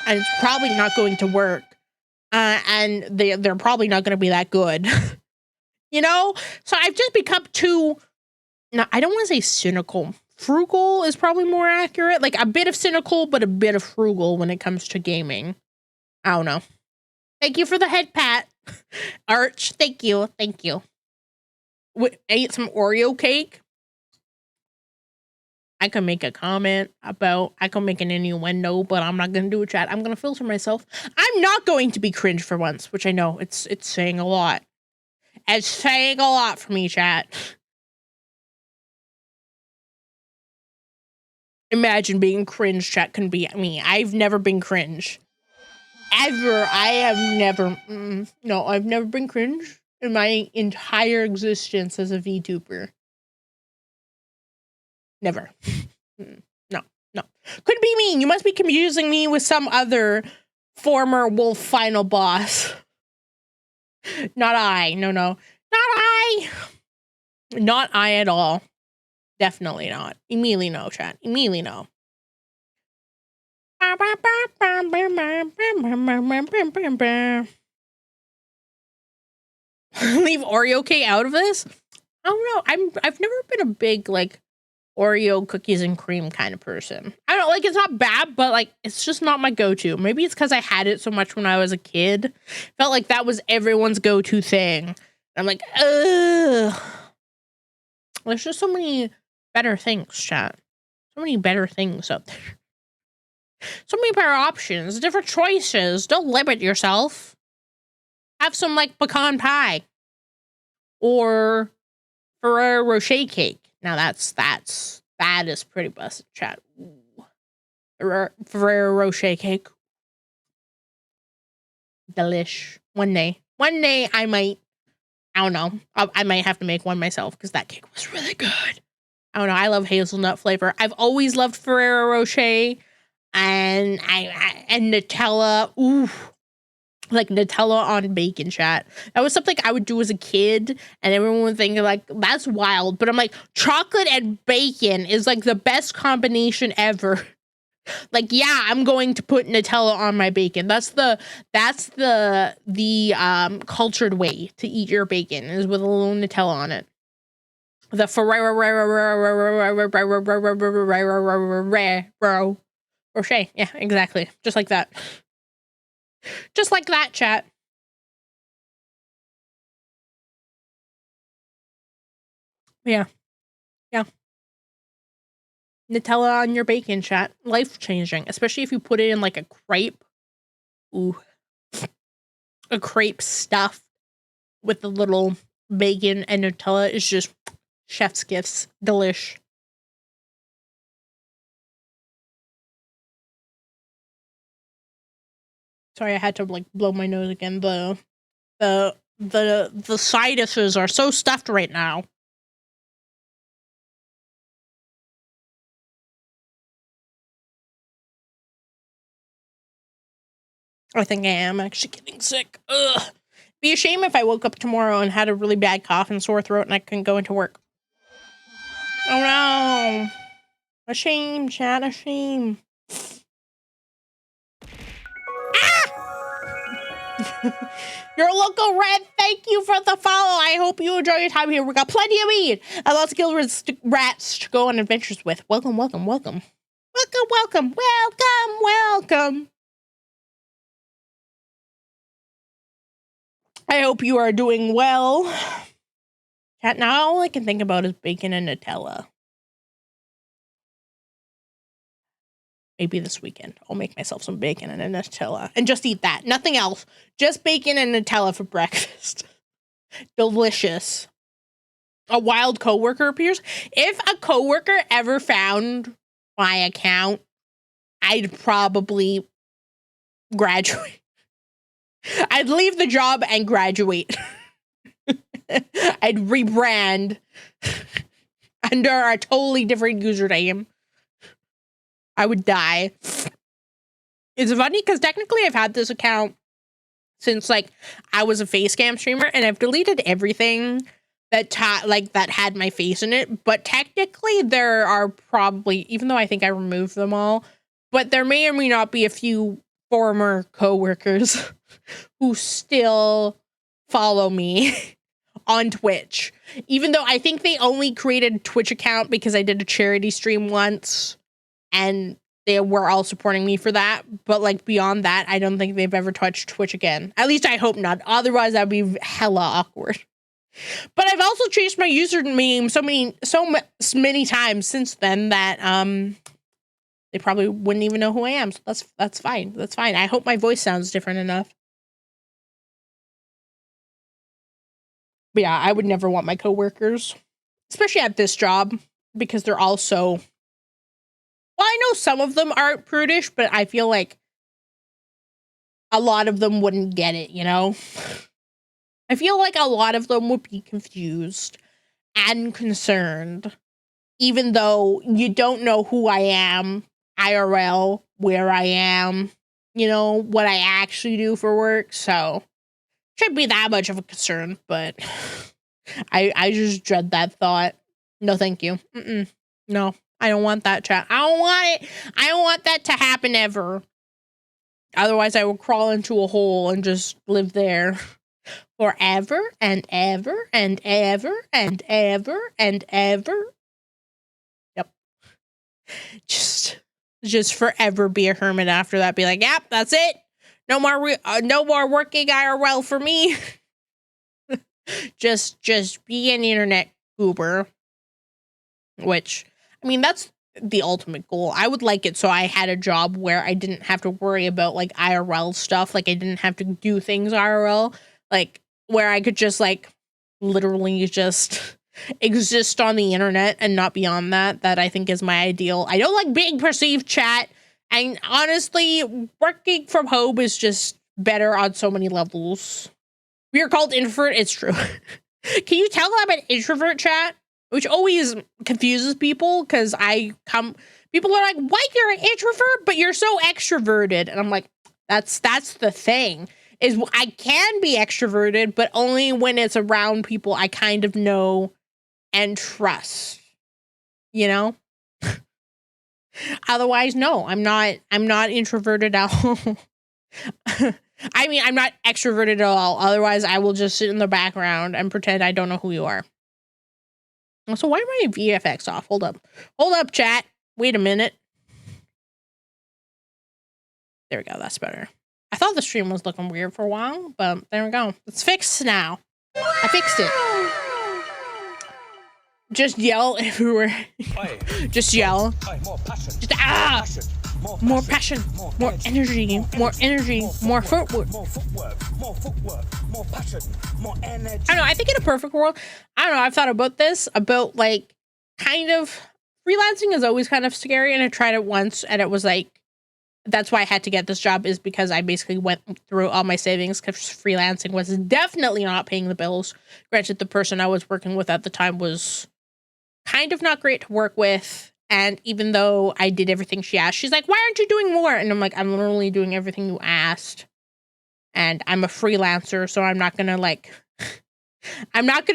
And it's probably not going to work. And they're probably not going to be that good. You know? So I've just become too, no, I don't want to say cynical. Frugal is probably more accurate. Like a bit of cynical, but a bit of frugal when it comes to gaming. I don't know. Thank you for the head pat. Arch, thank you. Thank you. I ate some Oreo cake. I can make a comment about, I can make an innuendo, but I'm not going to do a chat. I'm going to filter myself. I'm not going to be cringe for once, which I know it's saying a lot. It's saying a lot for me, chat. Imagine being cringe, chat can be me. I've never been cringe. Ever. I have never. No, I've never been cringe in my entire existence as a VTuber. Never. No. Couldn't be me. You must be confusing me with some other former wolf final boss. Not I. No. Not I. Not I at all. Definitely not. Immediately no, chat. Immediately no. Leave Oreo cake out of this? I don't know. I've never been a big like Oreo cookies and cream kind of person. I don't like it's not bad, but like it's just not my go-to. Maybe it's because I had it so much when I was a kid. Felt like that was everyone's go-to thing. I'm like, ugh. There's just so many better things, chat. So many better things out there. So many better options, different choices. Don't limit yourself. Have some like pecan pie or Ferrero Rocher cake. Now that is pretty busted, chat. Ferrero Rocher cake. Delish. One day I might, I don't know. I might have to make one myself because that cake was really good. I don't know. I love hazelnut flavor. I've always loved Ferrero Rocher and and Nutella. Ooh. Like Nutella on bacon, chat. That was something I would do as a kid, and everyone would think like that's wild. But I'm like, chocolate and bacon is like the best combination ever. Like, yeah, I'm going to put Nutella on my bacon. That's the cultured way to eat your bacon is with a little Nutella on it. The Ferrero Rocher. Yeah, exactly. Just like that. Just like that, chat. Yeah. Nutella on your bacon, chat. Life-changing. Especially if you put it in like a crepe. Ooh. A crepe stuffed with the little bacon and Nutella is just chef's gifts. Delish. Sorry, I had to like blow my nose again. The sinuses are so stuffed right now. I think I am actually getting sick. Ugh. Be a shame if I woke up tomorrow and had a really bad cough and sore throat and I couldn't go into work. Oh no. A shame, chat, a shame. Your local red, thank you for the follow. I hope you enjoy your time here. We got plenty of weed and lots of killer rats to go on adventures with. Welcome. I hope you are doing well. Chat, now all I can think about is bacon and Nutella. Maybe this weekend I'll make myself some bacon and a Nutella and just eat that. Nothing else. Just bacon and Nutella for breakfast. Delicious. A wild coworker appears. If a coworker ever found my account, I'd probably graduate. I'd leave the job and graduate. I'd rebrand under a totally different username. I would die. It's funny because technically I've had this account since like I was a face cam streamer, and I've deleted everything that that had my face in it. But technically there are probably, even though I think I removed them all, but there may or may not be a few former coworkers who still follow me on Twitch. Even though I think they only created a Twitch account because I did a charity stream once and they were all supporting me for that. But like beyond that, I don't think they've ever touched Twitch again. At least I hope not. Otherwise, that'd be hella awkward. But I've also changed my username so many times since then that they probably wouldn't even know who I am. So that's fine. That's fine. I hope my voice sounds different enough. But yeah, I would never want my coworkers, especially at this job, because they're all so. Well, I know some of them aren't prudish, but I feel like a lot of them wouldn't get it, you know? I feel like a lot of them would be confused and concerned, even though you don't know who I am, IRL, where I am, you know, what I actually do for work. So, shouldn't be that much of a concern, but I just dread that thought. No, thank you. No, I don't want that, chat. I don't want it. I don't want that to happen ever. Otherwise, I will crawl into a hole and just live there forever and ever and ever and ever and ever. Yep. Just forever be a hermit after that. Be like, yep, that's it. No more working IRL for me. just be an internet goober. Which, I mean, that's the ultimate goal. I would like it so I had a job where I didn't have to worry about like IRL stuff. Like I didn't have to do things IRL. Like where I could just like literally just exist on the internet and not beyond that. That I think is my ideal. I don't like being perceived, chat. And honestly, working from home is just better on so many levels. We are called introvert. It's true. Can you tell I'm an introvert, chat? Which always confuses people because people are like, "What? You're an introvert, but you're so extroverted." And I'm like, that's the thing. Is I can be extroverted, but only when it's around people I kind of know and trust. You know? Otherwise, no, I'm not introverted at all. I mean, I'm not extroverted at all. Otherwise, I will just sit in the background and pretend I don't know who you are. So why am I VFX off? Hold up, chat. Wait a minute. There we go. That's better. I thought the stream was looking weird for a while, but there we go. It's fixed now. I fixed it. Just yell everywhere. Just yell. Just more passion, more energy, more footwork. I don't know. I think in a perfect world, I don't know. I've thought about this, about like kind of freelancing is always kind of scary. And I tried it once and it was like, that's why I had to get this job, is because I basically went through all my savings because freelancing was definitely not paying the bills. Granted, the person I was working with at the time was kind of not great to work with. And even though I did everything she asked, she's like, why aren't you doing more? And I'm like, I'm literally doing everything you asked. And I'm a freelancer, so I'm not gonna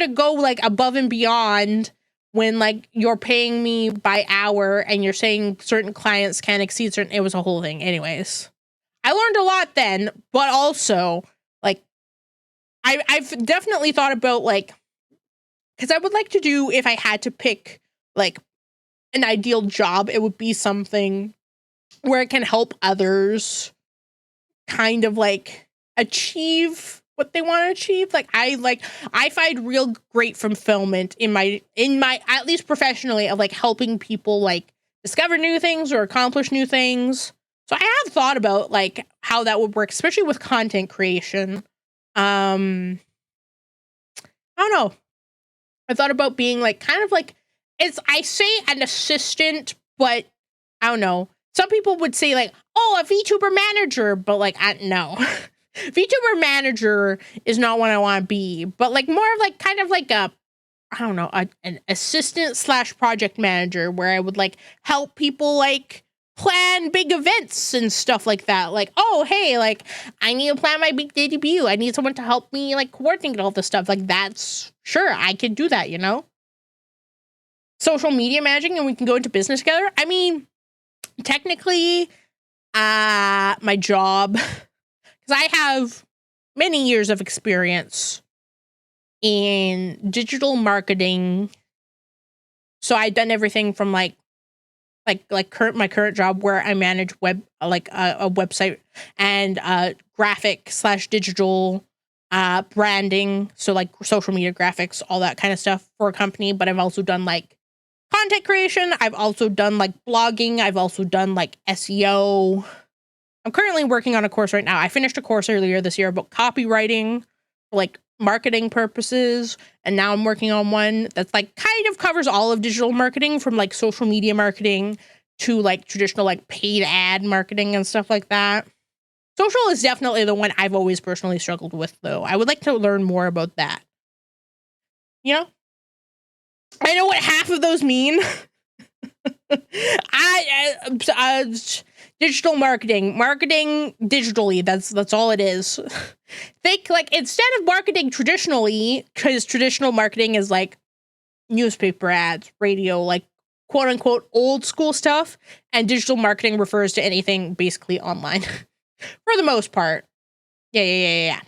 go like above and beyond when like you're paying me by hour and you're saying certain clients can't exceed certain. It was a whole thing. Anyways, I learned a lot then, but also like I've definitely thought about like, because I would like to do, if I had to pick like an ideal job, it would be something where it can help others kind of like achieve what they want to achieve. I find real great fulfillment in my at least professionally of like helping people like discover new things or accomplish new things. So I have thought about like how that would work, especially with content creation. I don't know. I thought about being like kind of like, I say an assistant, but I don't know. Some people would say like, oh, a VTuber manager, but like, no. VTuber manager is not what I want to be, but like more of like kind of like a, I don't know, an assistant / project manager where I would like help people like plan big events and stuff like that. Like, oh, hey, like I need to plan my big debut. I need someone to help me like coordinate all this stuff. Like that's sure I could do that, you know? Social media managing and we can go into business together. I mean, technically, my job, because I have many years of experience in digital marketing. So I've done everything from my current job where I manage web, like a website and graphic / digital branding. So like social media graphics, all that kind of stuff for a company. But I've also done like content creation. I've also done like blogging. I've also done like SEO. I'm currently working on a course right now. I finished a course earlier this year about copywriting for like marketing purposes. And now I'm working on one that's like kind of covers all of digital marketing from like social media marketing to like traditional like paid ad marketing and stuff like that. Social is definitely the one I've always personally struggled with though. I would like to learn more about that. You know? I know what half of those mean. Digital marketing digitally. That's all it is. Think like instead of marketing traditionally, because traditional marketing is like newspaper ads, radio, like quote unquote old school stuff, and digital marketing refers to anything basically online for the most part. Yeah.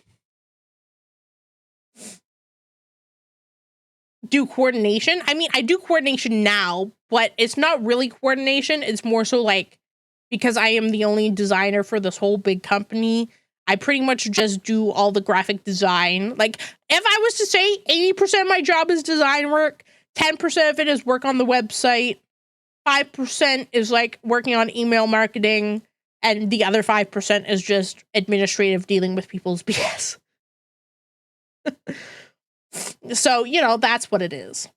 Do coordination. I mean, I do coordination now, but it's not really coordination. It's more so like because I am the only designer for this whole big company, I pretty much just do all the graphic design. Like if I was to say 80% of my job is design work, 10% of it is work on the website, 5% is like working on email marketing, and the other 5% is just administrative dealing with people's BS. So, you know, that's what it is.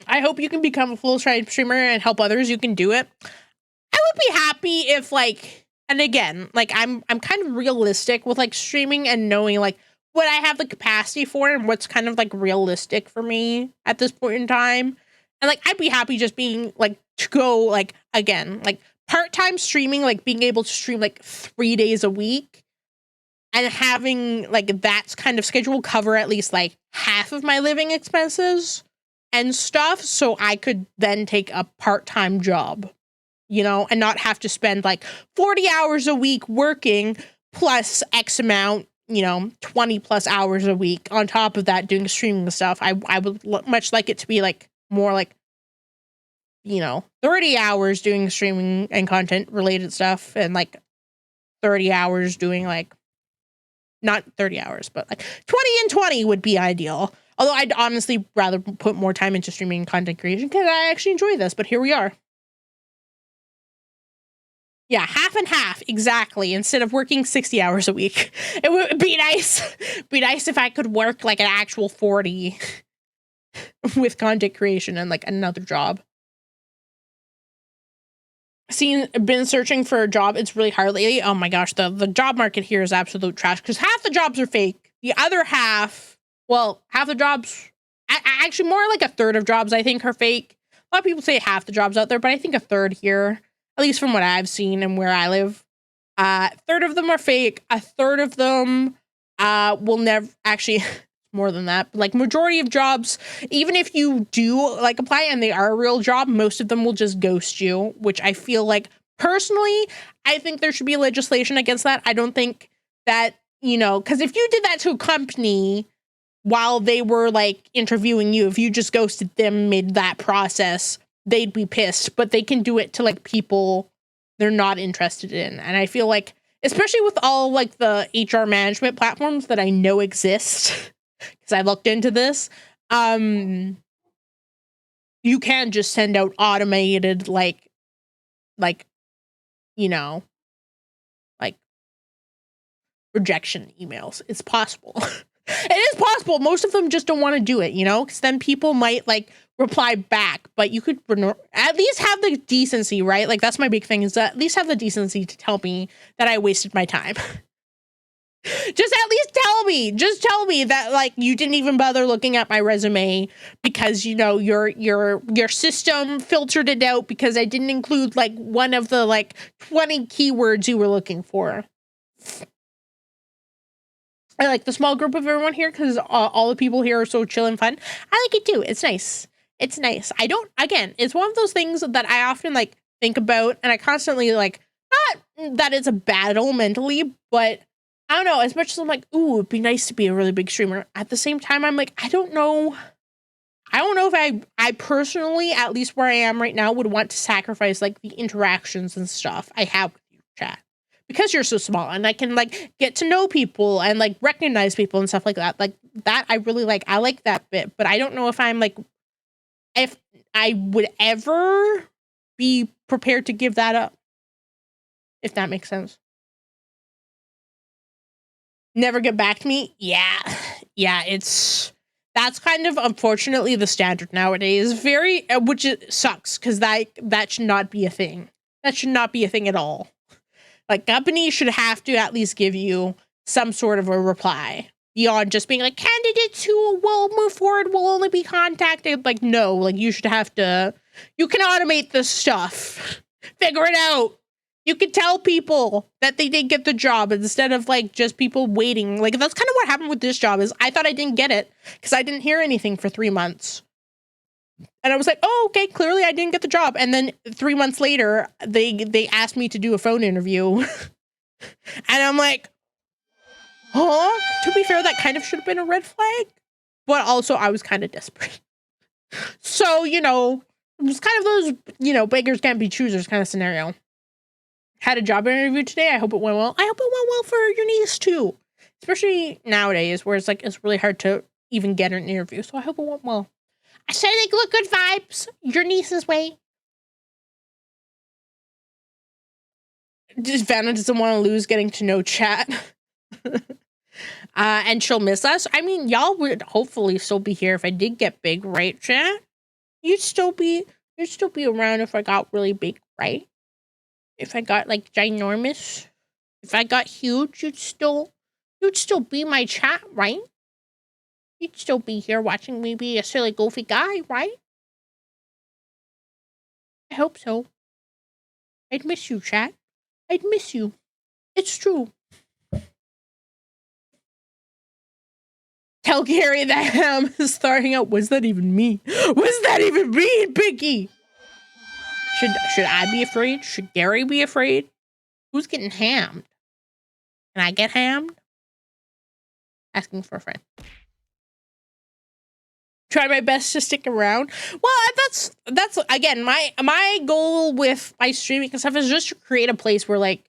I hope you can become a full-time streamer and help others. You can do it. I would be happy if like, and again, like I'm kind of realistic with like streaming and knowing like what I have the capacity for and what's kind of like realistic for me at this point in time. And like, I'd be happy just being like to go like, again, like part-time streaming, like being able to stream like 3 days a week. And having like that kind of schedule cover at least like half of my living expenses and stuff. So I could then take a part-time job, you know, and not have to spend like 40 hours a week working plus X amount, you know, 20 plus hours a week on top of that doing streaming stuff. I would much like it to be like more like, you know, 30 hours doing streaming and content related stuff and like 30 hours doing like, not 30 hours, but like 20 and 20 would be ideal. Although I'd honestly rather put more time into streaming and content creation because I actually enjoy this, but here we are. Yeah, half and half, exactly. Instead of working 60 hours a week. It would be nice. Be nice if I could work like an actual 40 with content creation and like another job. Been searching for a job. It's really hard lately. Oh my gosh, the job market here is absolute trash because half the jobs are fake. The other half, well, half the jobs, actually more like a third of jobs I think are fake. A lot of people say half the jobs out there, but I think a third here, at least from what I've seen and where I live, a third of them are fake. A third of them will never actually. More than that, but like majority of jobs, even if you do like apply and they are a real job, most of them will just ghost you, which I feel like personally, I think there should be legislation against that. I don't think that, you know, because if you did that to a company while they were like interviewing you, if you just ghosted them mid that process, they'd be pissed, but they can do it to like people they're not interested in. And I feel like, especially with all like the HR management platforms that I know exist, because I looked into this, you can just send out automated like, you know, like rejection emails. It's possible. It is possible. Most of them just don't want to do it, you know, because then people might like reply back, but you could at least have the decency, right? Like that's my big thing is that at least have the decency to tell me that I wasted my time. Just at least tell me. Just tell me that like you didn't even bother looking at my resume because you know your system filtered it out because I didn't include like one of the like 20 keywords you were looking for. I like the small group of everyone here because all the people here are so chill and fun. I like it too. It's nice. It's nice. I don't, again, it's one of those things that I often like think about and I constantly like, not that it's a battle mentally, but I don't know, as much as I'm like, ooh, it'd be nice to be a really big streamer. At the same time, I'm like, I don't know if I personally, at least where I am right now, would want to sacrifice like the interactions and stuff I have with you, chat. Because you're so small and I can like get to know people and like recognize people and stuff like that. Like that I really like. I like that bit, but I don't know if I'm like, if I would ever be prepared to give that up. If that makes sense. Never get back to me? Yeah, that's kind of unfortunately the standard nowadays. Very, which sucks because that should not be a thing. That should not be a thing at all. Like companies should have to at least give you some sort of a reply beyond just being like candidates who will move forward will only be contacted. Like no, like you should have to. You can automate this stuff. Figure it out. You could tell people that they didn't get the job instead of like just people waiting. Like that's kind of what happened with this job is I thought I didn't get it because I didn't hear anything for 3 months. And I was like, oh, okay, clearly I didn't get the job. And then 3 months later, they asked me to do a phone interview. And I'm like, huh? To be fair, that kind of should have been a red flag. But also I was kind of desperate. So, you know, it was kind of those, you know, beggars can't be choosers kind of scenario. Had a job interview today. I hope it went well. I hope it went well for your niece too. Especially nowadays where it's like, it's really hard to even get an interview. So I hope it went well. I said like, look, good vibes. Your niece's way. Just Vanna doesn't want to lose getting to know chat. And she'll miss us. I mean, y'all would hopefully still be here if I did get big, right, chat? You'd still be around if I got really big, right? If I got like ginormous, if I got huge, you'd still be my chat, right? You'd still be here watching me be a silly goofy guy, right? I hope so. I'd miss you, chat. I'd miss you. It's true. Tell Gary that ham is starting out. Was that even me? Was that even me, Pinky? Should I be afraid? Should Gary be afraid? Who's getting hammed? Can I get hammed? Asking for a friend. Try my best to stick around. Well, that's again my goal with my streaming and stuff is just to create a place where like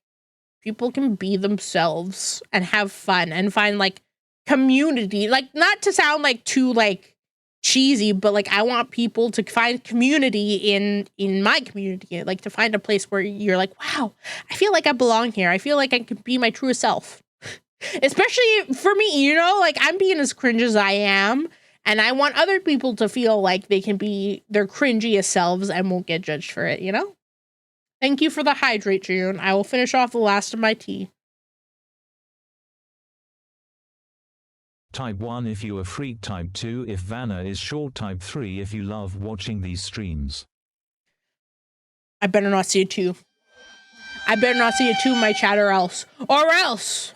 people can be themselves and have fun and find like community. Like not to sound like too like cheesy, but like I want people to find community in my community, like to find a place where you're like, wow, I feel like I belong here. I feel like I can be my truest self. Especially for me, you know, like I'm being as cringe as I am, and I want other people to feel like they can be their cringiest selves and won't get judged for it, you know? Thank you for the hydrate, June. I will finish off the last of my tea. Type 1 if you a freak, type 2 if Vanna is short, type 3 if you love watching these streams. I better not see a 2. I better not see a 2 in my chat or else. Or else!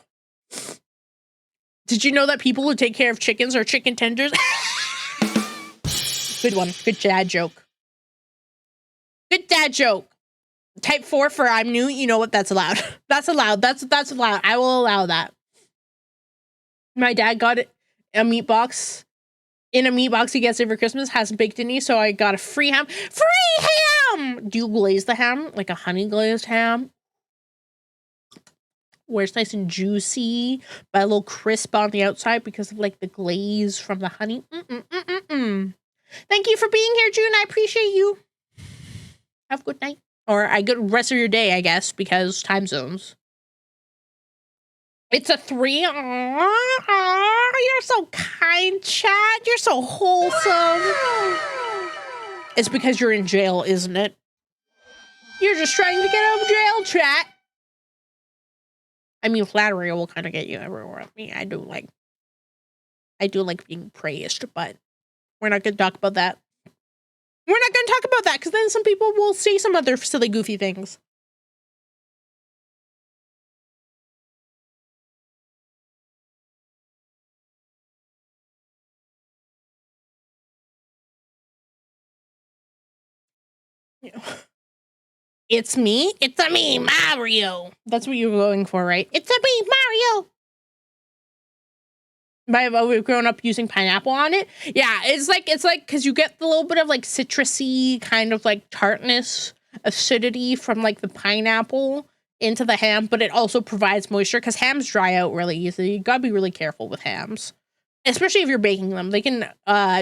Did you know that people who take care of chickens are chicken tenders? Good one. Good dad joke. Good dad joke. Type 4 for I'm new. You know what? That's allowed. That's allowed. That's allowed. I will allow that. My dad got a meat box. In a meat box he gets every Christmas. Hasn't baked any, so I got a free ham. Free ham! Do you glaze the ham? Like a honey glazed ham? Where it's nice and juicy, but a little crisp on the outside because of like the glaze from the honey. Thank you for being here, June. I appreciate you. Have a good night. Or a good rest of your day, I guess, because time zones. It's a 3. Aww, you're so kind, chat. You're so wholesome. It's because you're in jail, isn't it? You're just trying to get out of jail, chat. I mean, flattery will kind of get you everywhere. I do like being praised, but we're not going to talk about that. We're not going to talk about that because then some people will say some other silly, goofy things. It's me. It's a me, Mario. That's what you're going for, right? It's a me, Mario. We've grown up using pineapple on it. Yeah, it's like because you get the little bit of like citrusy kind of like tartness, acidity from like the pineapple into the ham, but it also provides moisture because hams dry out really easily. You gotta be really careful with hams, especially if you're baking them. They can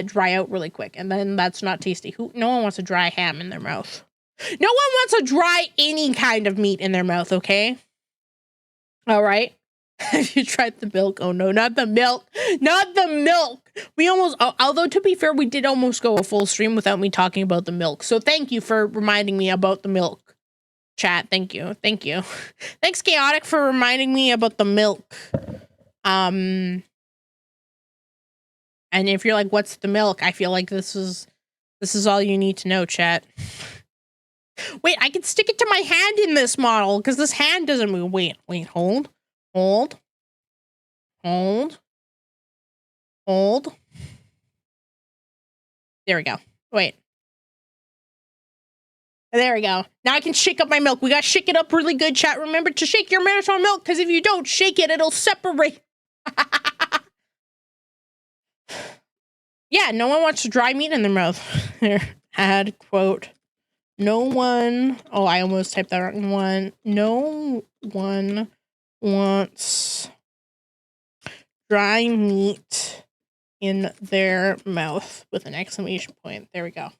dry out really quick, and then that's not tasty. No one wants a dry ham in their mouth. No one wants to dry any kind of meat in their mouth. Okay. All right. Have you tried the milk? Oh no, not the milk. Not the milk. We almost, although to be fair, we did almost go a full stream without me talking about the milk. So thank you for reminding me about the milk. Chat, thank you. Thank you. Thanks, Chaotic, for reminding me about the milk. And if you're like, what's the milk? I feel like this is all you need to know, chat. Wait, I can stick it to my hand in this model because this hand doesn't move. Wait, hold. There we go. Wait. There we go. Now I can shake up my milk. We gotta shake it up really good, chat. Remember to shake your Minotaur milk, because if you don't shake it, it'll separate. Yeah, no one wants dry meat in their mouth. Here, add quote. No one. Oh, I almost typed that wrong. No one wants dry meat in their mouth with an exclamation point. There we go.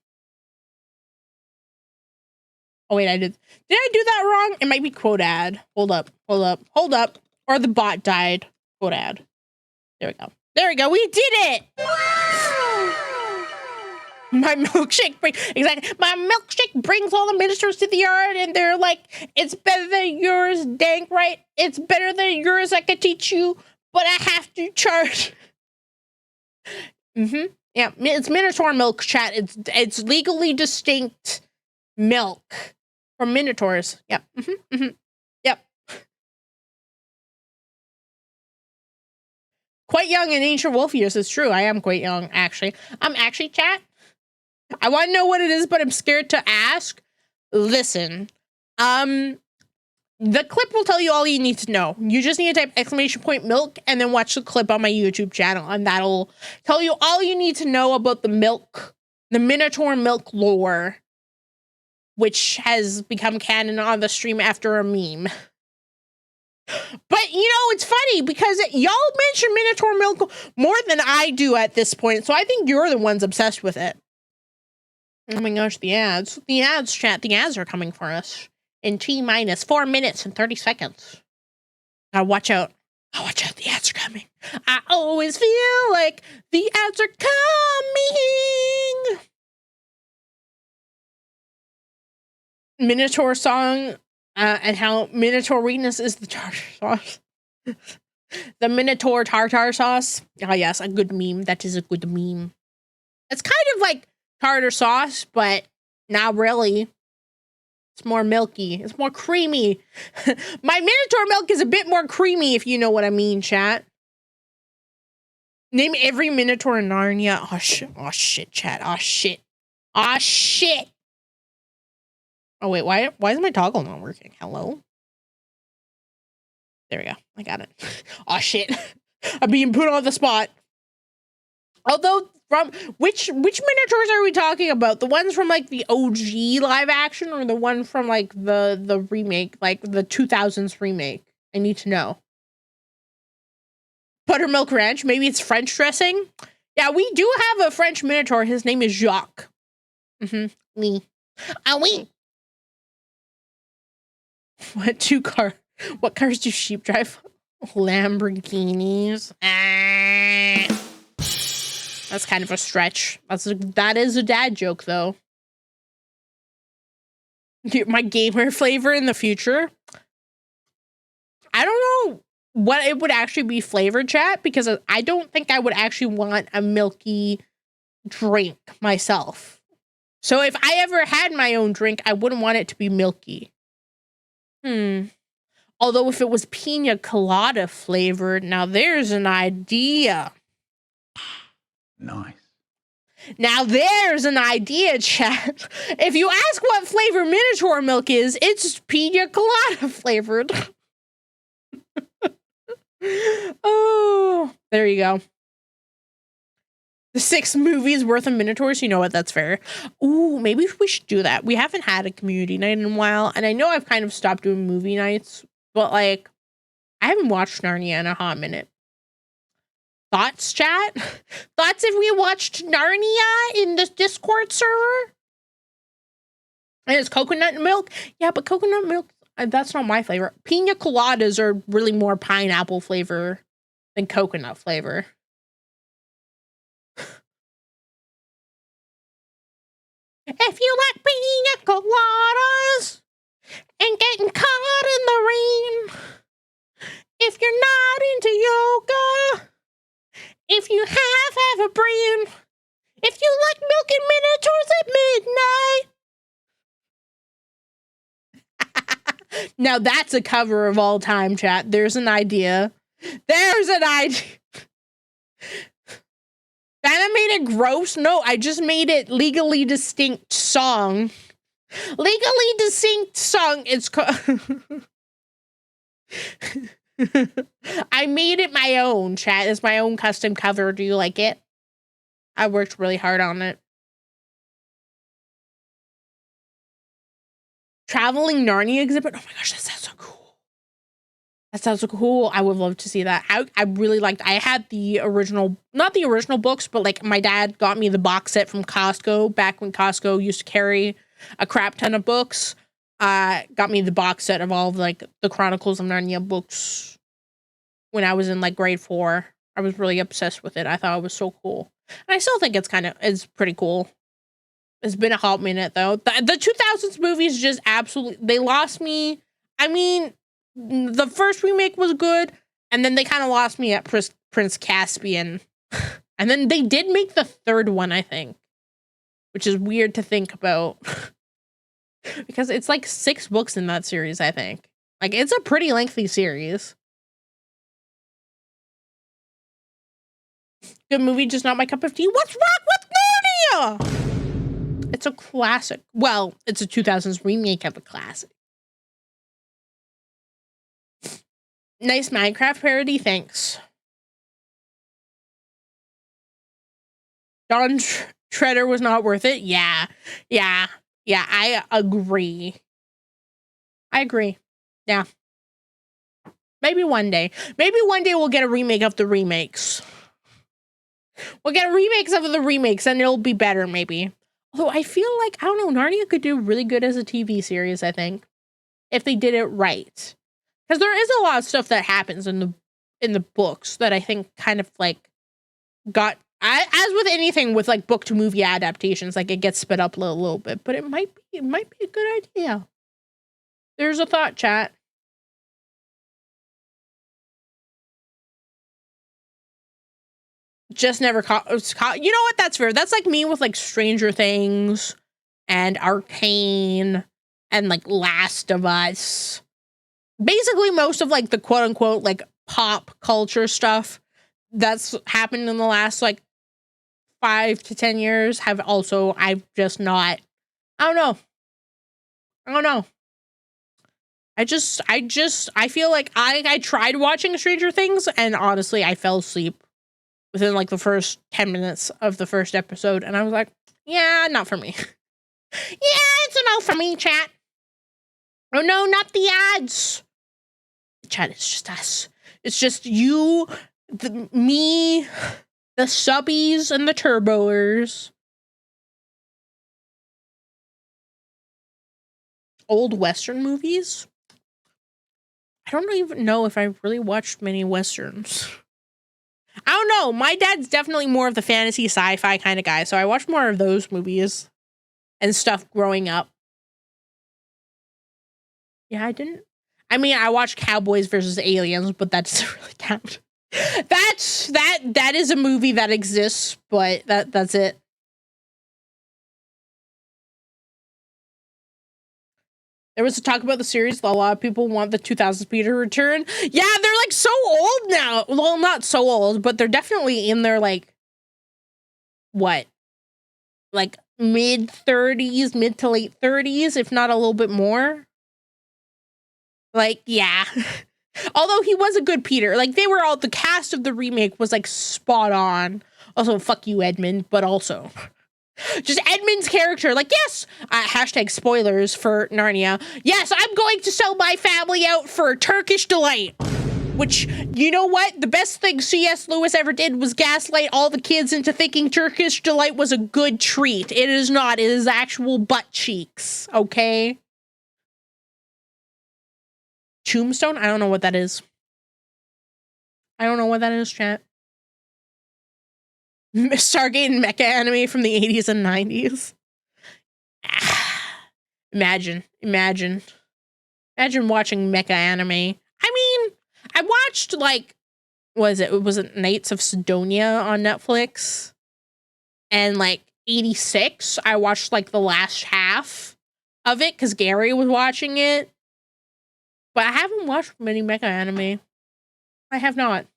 Oh wait, did I do that wrong? It might be quote ad. Hold up. Or the bot died. Quote ad. There we go. We did it. My milkshake brings all the ministers to the yard, and they're like, it's better than yours, dang right. It's better than yours. I could teach you, but I have to charge. Yeah, it's Minotaur milk, chat. It's legally distinct milk from Minotaurs. Yep. Yep. Quite young in ancient wolf years. It's true. I am quite young, actually. Actually, chat. I want to know what it is, but I'm scared to ask. Listen, the clip will tell you all you need to know. You just need to type exclamation point milk and then watch the clip on my YouTube channel, and that'll tell you all you need to know about the milk, the Minotaur milk lore, which has become canon on the stream after a meme. But, it's funny because y'all mention Minotaur milk more than I do at this point, so I think you're the ones obsessed with it. Oh my gosh, the ads. The ads, chat. The ads are coming for us in T-minus 4 minutes and 30 seconds. Now watch out. Oh, watch out. The ads are coming. I always feel like the ads are coming. Minotaur song and how Minotaur weakness is the tartar sauce. The Minotaur tartar sauce. Oh, yes, a good meme. That is a good meme. It's kind of like tartar sauce, but not really. It's more milky. It's more creamy. My Minotaur milk is a bit more creamy, if you know what I mean, chat. Name every Minotaur in Narnia. Oh shit, chat. Oh shit. Oh wait, why is my toggle not working? Hello? There we go. I got it. Oh shit. I'm being put on the spot. Although, from which Minotaurs are we talking about? The ones from like the OG live action, or the one from like the remake, like the 2000s remake? I need to know. Buttermilk Ranch, maybe it's French dressing. Yeah, we do have a French Minotaur. His name is Jacques. Oui. Ah oui. What cars do sheep drive? Lamborghinis. That's kind of a stretch. That is a dad joke, though. My gamer flavor in the future? I don't know. what it would actually be flavored, chat, because I don't think I would actually want a milky drink myself. So if I ever had my own drink, I wouldn't want it to be milky. Although if it was pina colada flavored, now there's an idea. Nice. Now there's an idea, chat. If you ask what flavor Minotaur milk is, it's pina colada flavored. Oh, there you go. The 6 movies worth of Minotaurs, you know what, that's fair. Ooh, maybe we should do that. We haven't had a community night in a while, and I know I've kind of stopped doing movie nights, but like, I haven't watched Narnia in a hot minute. Thoughts, chat? Thoughts if we watched Narnia in this Discord server? And it's coconut milk? Yeah, but coconut milk, that's not my flavor. Pina coladas are really more pineapple flavor than coconut flavor. If you like pina coladas and getting caught in the rain, if you're not into yoga, if you have a brain, if you like milking minotaurs at midnight. Now that's a cover of all time, chat. There's an idea. There's an idea. That made it gross? No, I just made it legally distinct song. Legally distinct song. It's I made it my own, chat. It's my own custom cover. Do you like it? I worked really hard on it. Traveling Narnia exhibit. Oh my gosh, that sounds so cool. That sounds so cool. I would love to see that. I really liked, I had the original, not the original books, but like my dad got me the box set from Costco back when Costco used to carry a crap ton of books. Got me the box set of all of like the Chronicles of Narnia books when I was in like grade 4. I was really obsessed with it. I thought it was so cool. And I still think it's pretty cool. It's been a hot minute though. The 2000s movies just absolutely, they lost me. I mean, the first remake was good, and then they kind of lost me at Prince Caspian. And then they did make the 3rd one, I think, which is weird to think about. Because it's like 6 books in that series, I think. Like, it's a pretty lengthy series. Good movie, just not my cup of tea. What's wrong with Narnia? It's a classic. Well, it's a 2000s remake of a classic. Nice Minecraft parody, thanks. Don Treader was not worth it. Yeah, I agree. Yeah. Maybe one day. Maybe one day we'll get a remake of the remakes. We'll get remakes of the remakes and it'll be better, maybe. Although I feel like, I don't know, Narnia could do really good as a TV series, I think. If they did it right. Because there is a lot of stuff that happens in the books that I think kind of like got, as with anything with like book to movie adaptations, like it gets sped up a little bit, but it might be a good idea. There's a thought, chat. Just never caught. You know what? That's fair. That's like me with like Stranger Things and Arcane and like Last of Us. Basically, most of like the quote unquote like pop culture stuff that's happened in the last like 5 to 10 years I've just not. I don't know. I feel like I tried watching Stranger Things and honestly I fell asleep within like the first 10 minutes of the first episode and I was like, yeah, not for me. Yeah, it's a no for me, chat. Oh no, not the ads. Chat, it's just us. It's just you, me, the subbies, and the turboers. Old Western movies? I don't even know if I really watched many Westerns. I don't know. My dad's definitely more of the fantasy sci-fi kind of guy, so I watched more of those movies and stuff growing up. Yeah, I didn't I mean, I watched Cowboys versus Aliens, but that doesn't really count. That is a movie that exists, but that's it. There was a talk about the series. A lot of people want the 2000s Peter return. Yeah, they're like so old now. Well, not so old, but they're definitely in their like what? Like mid 30s, mid to late 30s, if not a little bit more. Like, yeah. Although he was a good Peter. Like, they were all, the cast of the remake was like spot on. Also, fuck you, Edmund, but also just Edmund's character. Like, yes, hashtag spoilers for Narnia. Yes, I'm going to sell my family out for Turkish delight. Which, you know what? The best thing C.S. Lewis ever did was gaslight all the kids into thinking Turkish delight was a good treat. It is not. It is actual butt cheeks. Okay? Tombstone? I don't know what that is. I don't know what that is, chat. Stargate and mecha anime from the 80s and 90s. Imagine watching mecha anime. I mean, I watched like, was it Knights of Sidonia on Netflix? And like 86, I watched like the last half of it because Gary was watching it. But I haven't watched many mecha anime. I have not.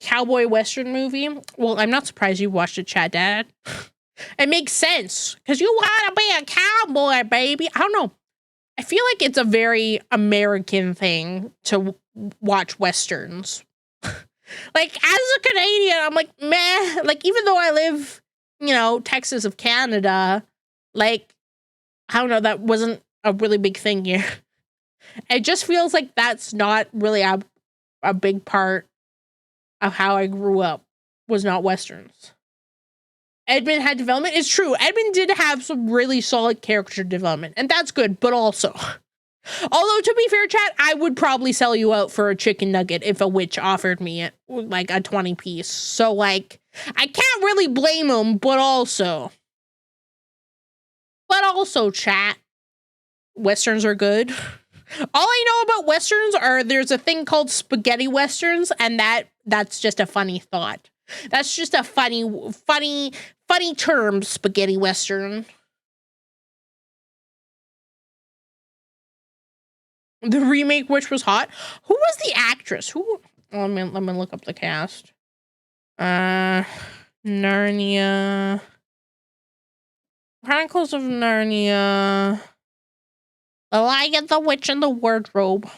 Cowboy Western movie? Well, I'm not surprised you watched it, Chat Dad. It makes sense. Because you want to be a cowboy, baby. I don't know. I feel like it's a very American thing to watch Westerns. Like, as a Canadian, I'm like, meh. Like, even though I live, Texas of Canada, like, I don't know, that wasn't a really big thing here. It just feels like that's not really a big part of how I grew up, was not Westerns. Edmund had development. It's true. Edmund did have some really solid character development, and that's good, but also, although to be fair, chat, I would probably sell you out for a chicken nugget if a witch offered me it, like a 20 piece. So, like, I can't really blame him, but also, chat, Westerns are good. All I know about Westerns are there's a thing called spaghetti Westerns, and that's just a funny thought. That's just a funny term, spaghetti Western. The remake, which was hot. Who was the actress? Who? Let me look up the cast. Narnia. Chronicles of Narnia. The Lion, the Witch, and the Wardrobe.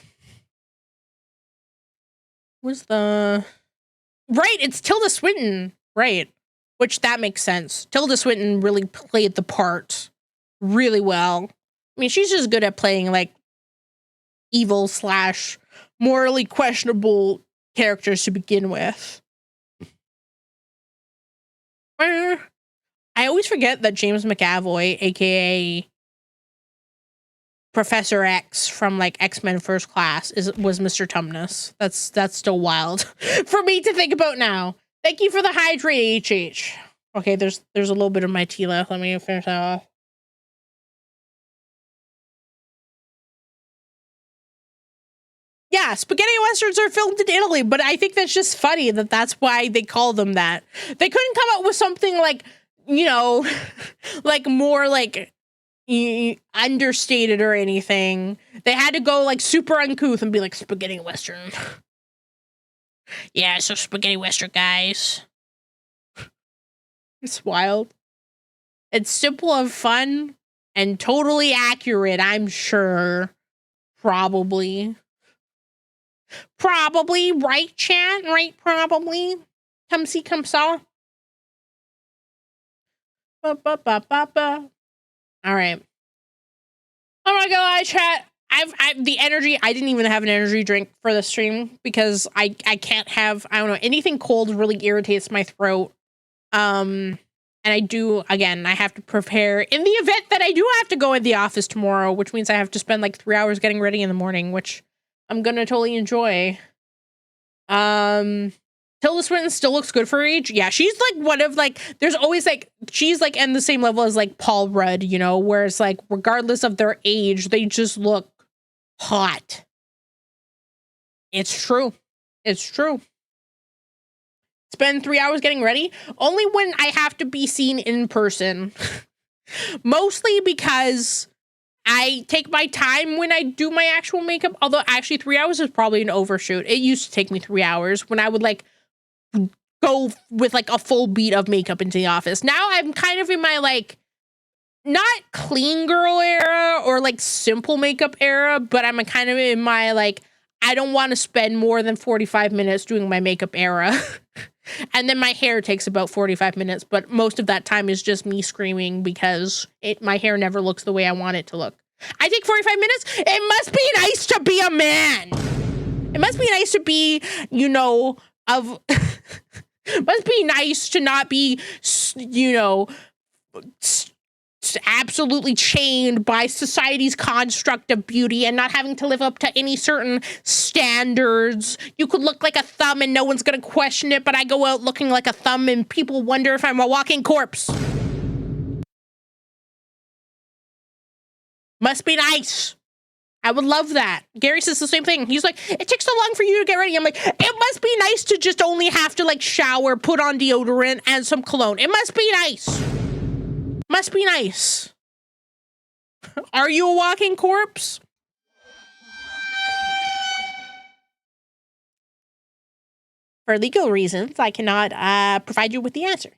Was the... Right, it's Tilda Swinton. Right. Which, that makes sense. Tilda Swinton really played the part really well. I mean, she's just good at playing, like, evil / morally questionable characters to begin with. I always forget that James McAvoy, aka Professor X from like X-Men First Class, was Mr. Tumnus. That's still wild for me to think about now. Thank you for the hydrate, HH. Okay, there's a little bit of my tea left. Let me finish that off. Yeah, spaghetti westerns are filmed in Italy, but I think that's just funny that's why they call them that. They couldn't come up with something like, like more like understated or anything. They had to go like super uncouth and be like spaghetti western. Yeah, so spaghetti western, guys. It's wild. It's simple and fun and totally accurate, I'm sure. Probably, right, chat? Right, probably. Come see, come saw. All right. Oh my god, chat. I've the energy. I didn't even have an energy drink for the stream because I can't have, I don't know, anything cold really irritates my throat. And I do, again, I have to prepare in the event that I do have to go in the office tomorrow, which means I have to spend like 3 hours getting ready in the morning, which I'm gonna totally enjoy. Tilda Swinton still looks good for her age. Yeah, she's like one of like, there's always like, she's like in the same level as like Paul Rudd, whereas like regardless of their age, they just look hot. It's true. It's true. Spend 3 hours getting ready? Only when I have to be seen in person. Mostly because I take my time when I do my actual makeup. Although actually 3 hours is probably an overshoot. It used to take me 3 hours when I would like go with like a full beat of makeup into the office. Now I'm kind of in my like, not clean girl era or like simple makeup era, but I'm kind of in my like, I don't want to spend more than 45 minutes doing my makeup era. And then my hair takes about 45 minutes, but most of that time is just me screaming because my hair never looks the way I want it to look. I take 45 minutes. It must be nice to be a man. It must be nice to be, you know, must be nice to not be, you know, absolutely chained by society's construct of beauty and not having to live up to any certain standards. You could look like a thumb and no one's gonna question it, but I go out looking like a thumb and people wonder if I'm a walking corpse. Must be nice. I would love that. Gary says the same thing. He's like, it takes so long for you to get ready. I'm like, it must be nice to just only have to like shower, put on deodorant and some cologne. It must be nice. Must be nice. Are you a walking corpse? For legal reasons, I cannot provide you with the answer.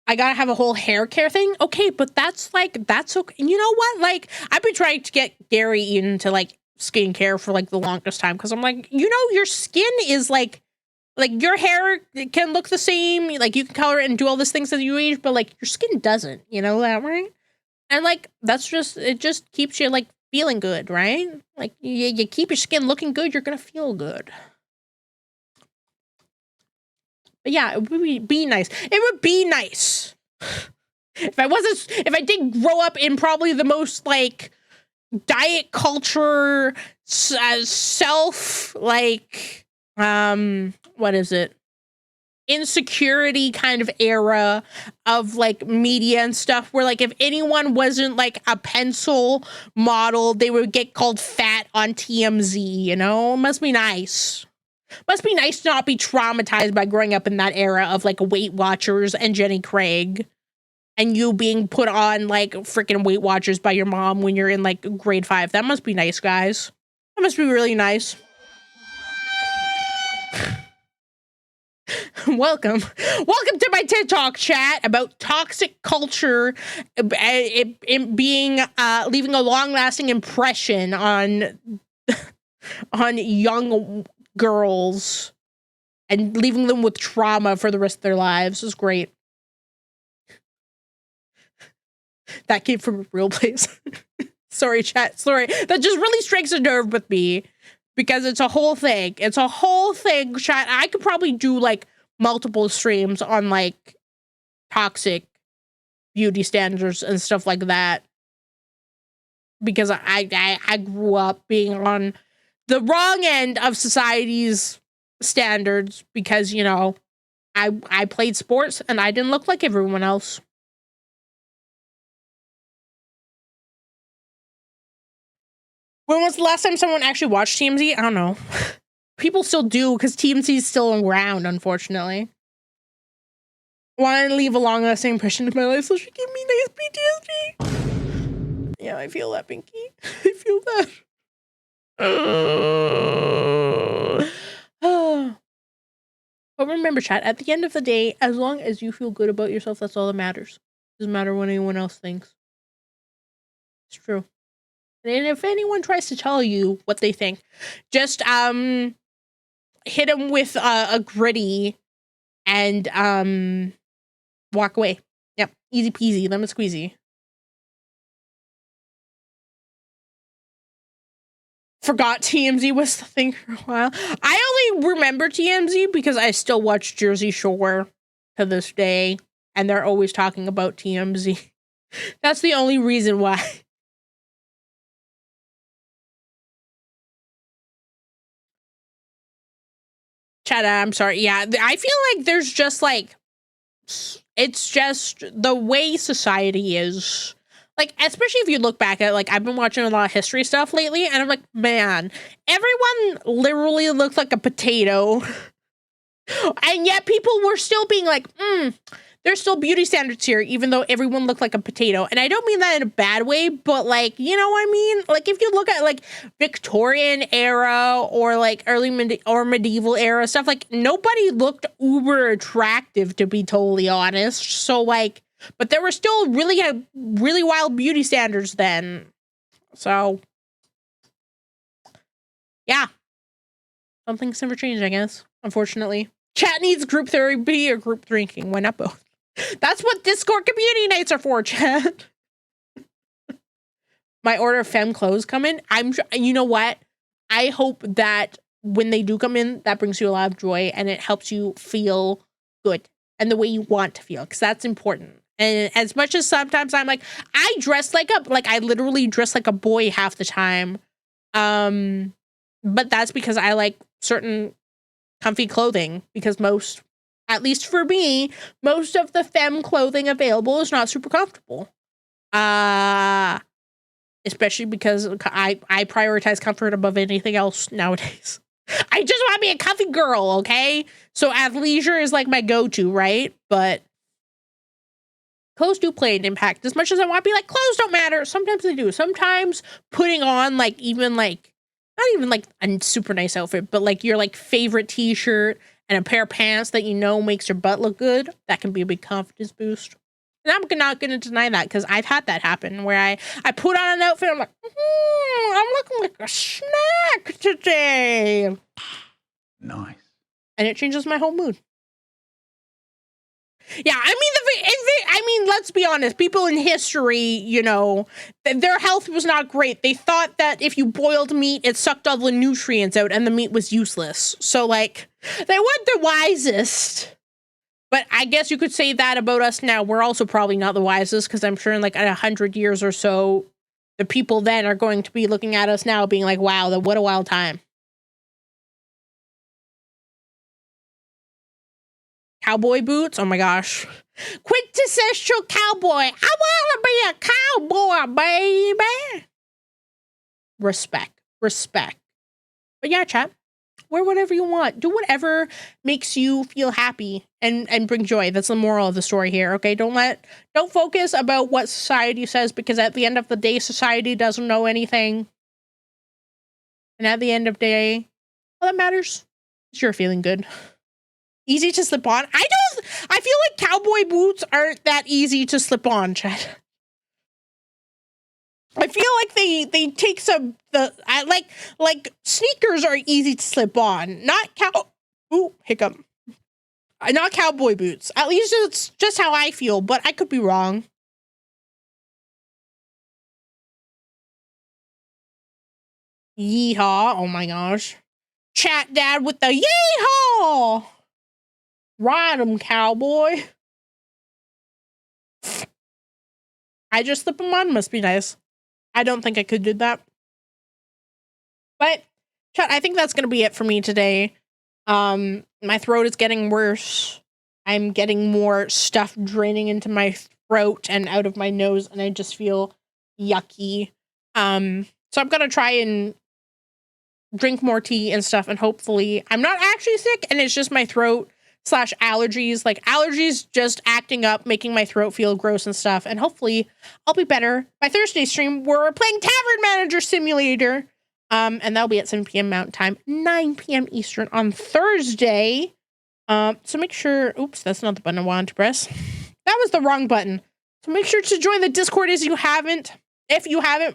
I gotta have a whole hair care thing? Okay, but that's okay. You know what? Like, I've been trying to get Gary into like skincare for like the longest time because I'm like, you know, your skin is like your hair can look the same, like you can color it and do all these things as you age, but like your skin doesn't, you know that, right? And like it just keeps you like feeling good, right? Like you keep your skin looking good, you're gonna feel good. But yeah, it would be nice. It would be nice if I did grow up in probably the most like diet culture self like what is it? Insecurity kind of era of like media and stuff where like if anyone wasn't like a pencil model, they would get called fat on TMZ, you know? Must be nice. Must be nice to not be traumatized by growing up in that era of like Weight Watchers and Jenny Craig and you being put on like freaking Weight Watchers by your mom when you're in like grade 5. That must be nice, guys. That must be really nice. Welcome to my TED Talk chat about toxic culture, it being leaving a long-lasting impression on young girls and leaving them with trauma for the rest of their lives. Is great. That came from a real place. Sorry, chat. Sorry. That just really strikes a nerve with me because it's a whole thing. It's a whole thing, chat. I could probably do like multiple streams on like toxic beauty standards and stuff like that because I grew up being on the wrong end of society's standards because, you know, I played sports and I didn't look like everyone else. When was the last time someone actually watched TMZ? I don't know. People still do because TMZ is still around, unfortunately. Want to leave a long-lasting impression of my life, so she gave me nice PTSD. Yeah, I feel that, Pinky. I feel that. But remember, chat, at the end of the day, as long as you feel good about yourself, that's all that matters. Doesn't matter what anyone else thinks. It's true. And if anyone tries to tell you what they think, just hit them with a gritty and walk away. Yep, easy peasy, lemon squeezy. Forgot TMZ was the thing for a while. I only remember TMZ because I still watch Jersey Shore to this day, and they're always talking about TMZ. That's the only reason why. Chad, I'm sorry. Yeah, I feel like there's just like it's just the way society is. Like, especially if you look back at, like, I've been watching a lot of history stuff lately, and I'm like, man, everyone literally looks like a potato. And yet people were still being like, there's still beauty standards here, even though everyone looked like a potato. And I don't mean that in a bad way, but, like, you know what I mean? Like, if you look at, like, Victorian era or, like, early medieval era stuff, like, nobody looked uber attractive, to be totally honest. So, like, but there were still really wild beauty standards then. So, yeah. Some things never change, I guess, unfortunately. Chat needs group therapy or group drinking. Why not both? That's what Discord community nights are for, chat. My order of femme clothes come in. You know what? I hope that when they do come in, that brings you a lot of joy and it helps you feel good and the way you want to feel, because that's important. And as much as sometimes I'm like, I literally dress like a boy half the time. But that's because I like certain comfy clothing, because most, at least for me, most of the femme clothing available is not super comfortable. Especially because I prioritize comfort above anything else nowadays. I just want to be a comfy girl, okay? So athleisure is like my go-to, right? But clothes do play an impact. As much as I want to be like, clothes don't matter, sometimes they do. Sometimes putting on like even like, not even like a super nice outfit, but like your like favorite t-shirt and a pair of pants that you know makes your butt look good, that can be a big confidence boost. And I'm not going to deny that, because I've had that happen where I put on an outfit, I'm like, I'm looking like a snack today. Nice. And it changes my whole mood. Yeah, I mean, let's be honest. People in history, you know, their health was not great. They thought that if you boiled meat, it sucked all the nutrients out and the meat was useless. So, like, they weren't the wisest. But I guess you could say that about us now. We're also probably not the wisest, because I'm sure in like 100 years or so, the people then are going to be looking at us now being like, wow, what a wild time. Cowboy boots? Oh my gosh. Quintessential cowboy. I want to be a cowboy, baby. Respect. But yeah, chat. Wear whatever you want. Do whatever makes you feel happy and bring joy. That's the moral of the story here, okay? Don't focus about what society says, because at the end of the day, society doesn't know anything. And at the end of the day, all that matters is you're feeling good. Easy to slip on. I feel like cowboy boots aren't that easy to slip on, chat. I feel like they take like sneakers are easy to slip on. Not cowboy boots. At least it's just how I feel, but I could be wrong. Yeehaw. Oh my gosh. Chat dad with the yeehaw. Ride 'em, cowboy. I just slip them on. Must be nice. I don't think I could do that. But, chat, I think that's going to be it for me today. My throat is getting worse. I'm getting more stuff draining into my throat and out of my nose, and I just feel yucky. So I'm going to try and drink more tea and stuff, and hopefully I'm not actually sick, and it's just my throat / allergies, like allergies just acting up, making my throat feel gross and stuff. And hopefully I'll be better by Thursday stream, where we're playing Tavern Manager Simulator. And that'll be at 7 p.m. Mountain Time, 9 p.m. Eastern on Thursday. So make sure, oops, that's not the button I wanted to press. That was the wrong button. So make sure to join the Discord if you haven't.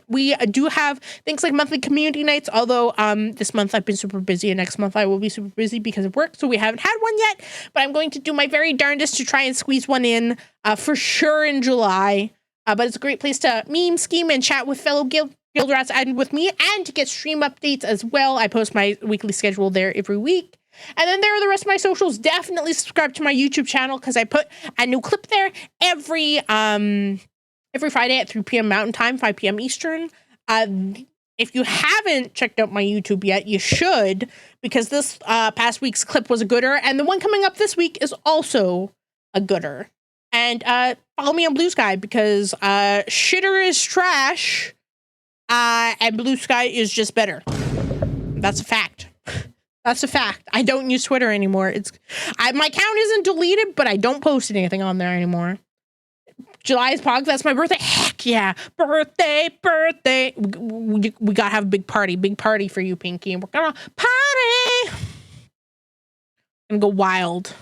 We do have things like monthly community nights, although this month I've been super busy, and next month I will be super busy because of work, so we haven't had one yet, but I'm going to do my very darndest to try and squeeze one in for sure in July. But it's a great place to meme, scheme, and chat with fellow guild rats and with me, and to get stream updates as well. I post my weekly schedule there every week. And then there are the rest of my socials. Definitely subscribe to my YouTube channel, because I put a new clip there every Friday at 3 p.m. Mountain Time, 5 p.m. Eastern. If you haven't checked out my YouTube yet, you should, because this past week's clip was a gooder, and the one coming up this week is also a gooder. And follow me on Blue Sky because shitter is trash and Blue Sky is just better. That's a fact. That's a fact. I don't use Twitter anymore. My account isn't deleted, but I don't post anything on there anymore. July's Pog, that's my birthday. Heck yeah. Birthday. We gotta have a big party for you, Pinky. We're gonna party. And go wild.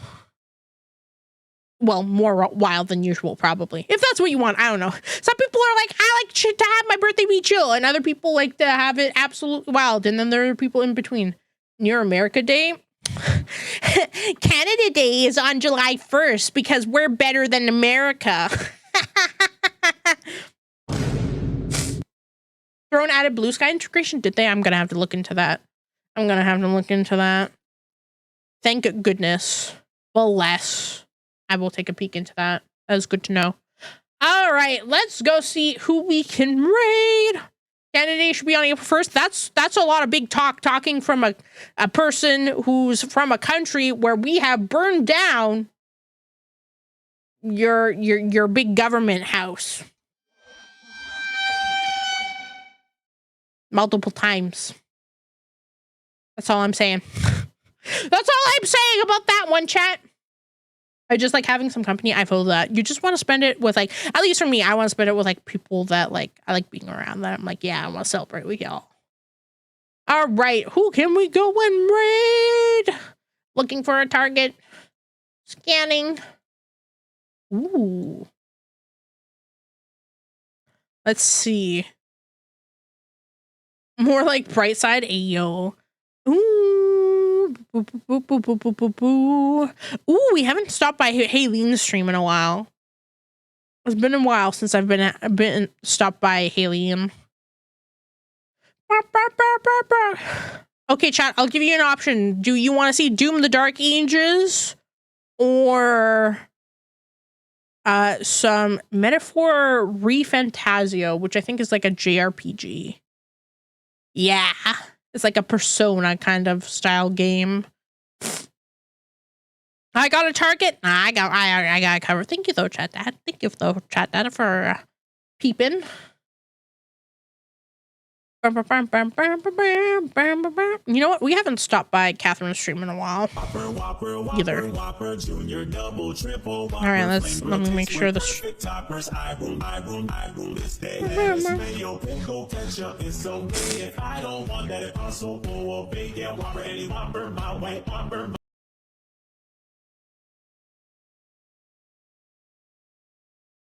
Well, more wild than usual, probably. If that's what you want, I don't know. Some people are like, I like to have my birthday be chill, and other people like to have it absolutely wild, and then there are people in between. Near America Day? Canada Day is on July 1st because we're better than America. Throne added Blue Sky integration, did they? I'm gonna have to look into that. Thank goodness. Well, less. I will take a peek into that. That is good to know. All right, let's go see who we can raid. Canada should be on April 1st. That's a lot of big talking from a person who's from a country where we have burned down your big government house multiple times. That's all I'm saying. That's all I'm saying about that one, chat. I just like having some company. I feel that you just want to spend it with, like, at least for me, I want to spend it with like people that like I like being around, that I'm like, yeah, I want to celebrate with y'all. All right, who can we go and raid? Looking for a target. Scanning. Ooh. Let's see. More like Brightside. Ayo. Ooh. Boo, boo, boo, boo, boo, boo, boo. Ooh, we haven't stopped by Hayleen's stream in a while. It's been a while since I've been stopped by Hayleen. Okay, chat, I'll give you an option. Do you want to see Doom the Dark Ages or some Metaphor ReFantasio, which I think is like a JRPG. Yeah, it's like a Persona kind of style game. I got a target. I got it covered. Thank you though, chat dad. Thank you though, chat dad, for peeping. You know what? We haven't stopped by Catherine's stream in a while either. All right, let me make sure this.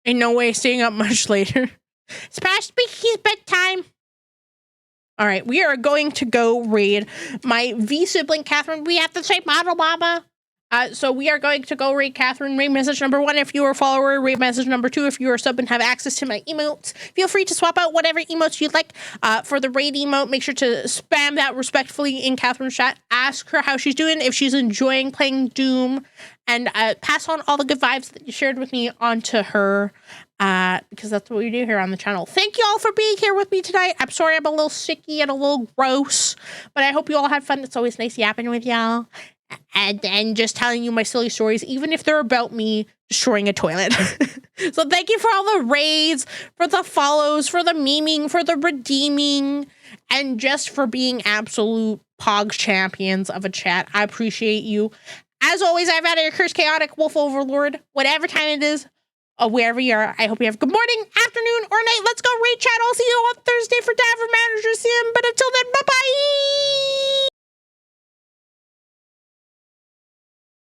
In no way staying up much later. It's past Becky's bedtime. All right, we are going to go raid my V sibling, Catherine. We have the same model, Mama. So we are going to go raid Catherine. Raid message number 1 if you are a follower. Raid message number 2 if you are a sub and have access to my emotes. Feel free to swap out whatever emotes you'd like. For the raid emote, make sure to spam that respectfully in Catherine's chat. Ask her how she's doing, if she's enjoying playing Doom, and pass on all the good vibes that you shared with me onto her. Because that's what we do here on the channel. Thank you all for being here with me tonight. I'm sorry I'm a little sicky and a little gross, but I hope you all had fun. It's always nice yapping with y'all and just telling you my silly stories, even if they're about me destroying a toilet. So thank you for all the raids, for the follows, for the memeing, for the redeeming, and just for being absolute pog champions of a chat. I appreciate you. As always, I've had your cursed chaotic wolf overlord, whatever time it is. Wherever you are, I hope you have good morning, afternoon, or night. Let's go raid chat. I'll see you on Thursday for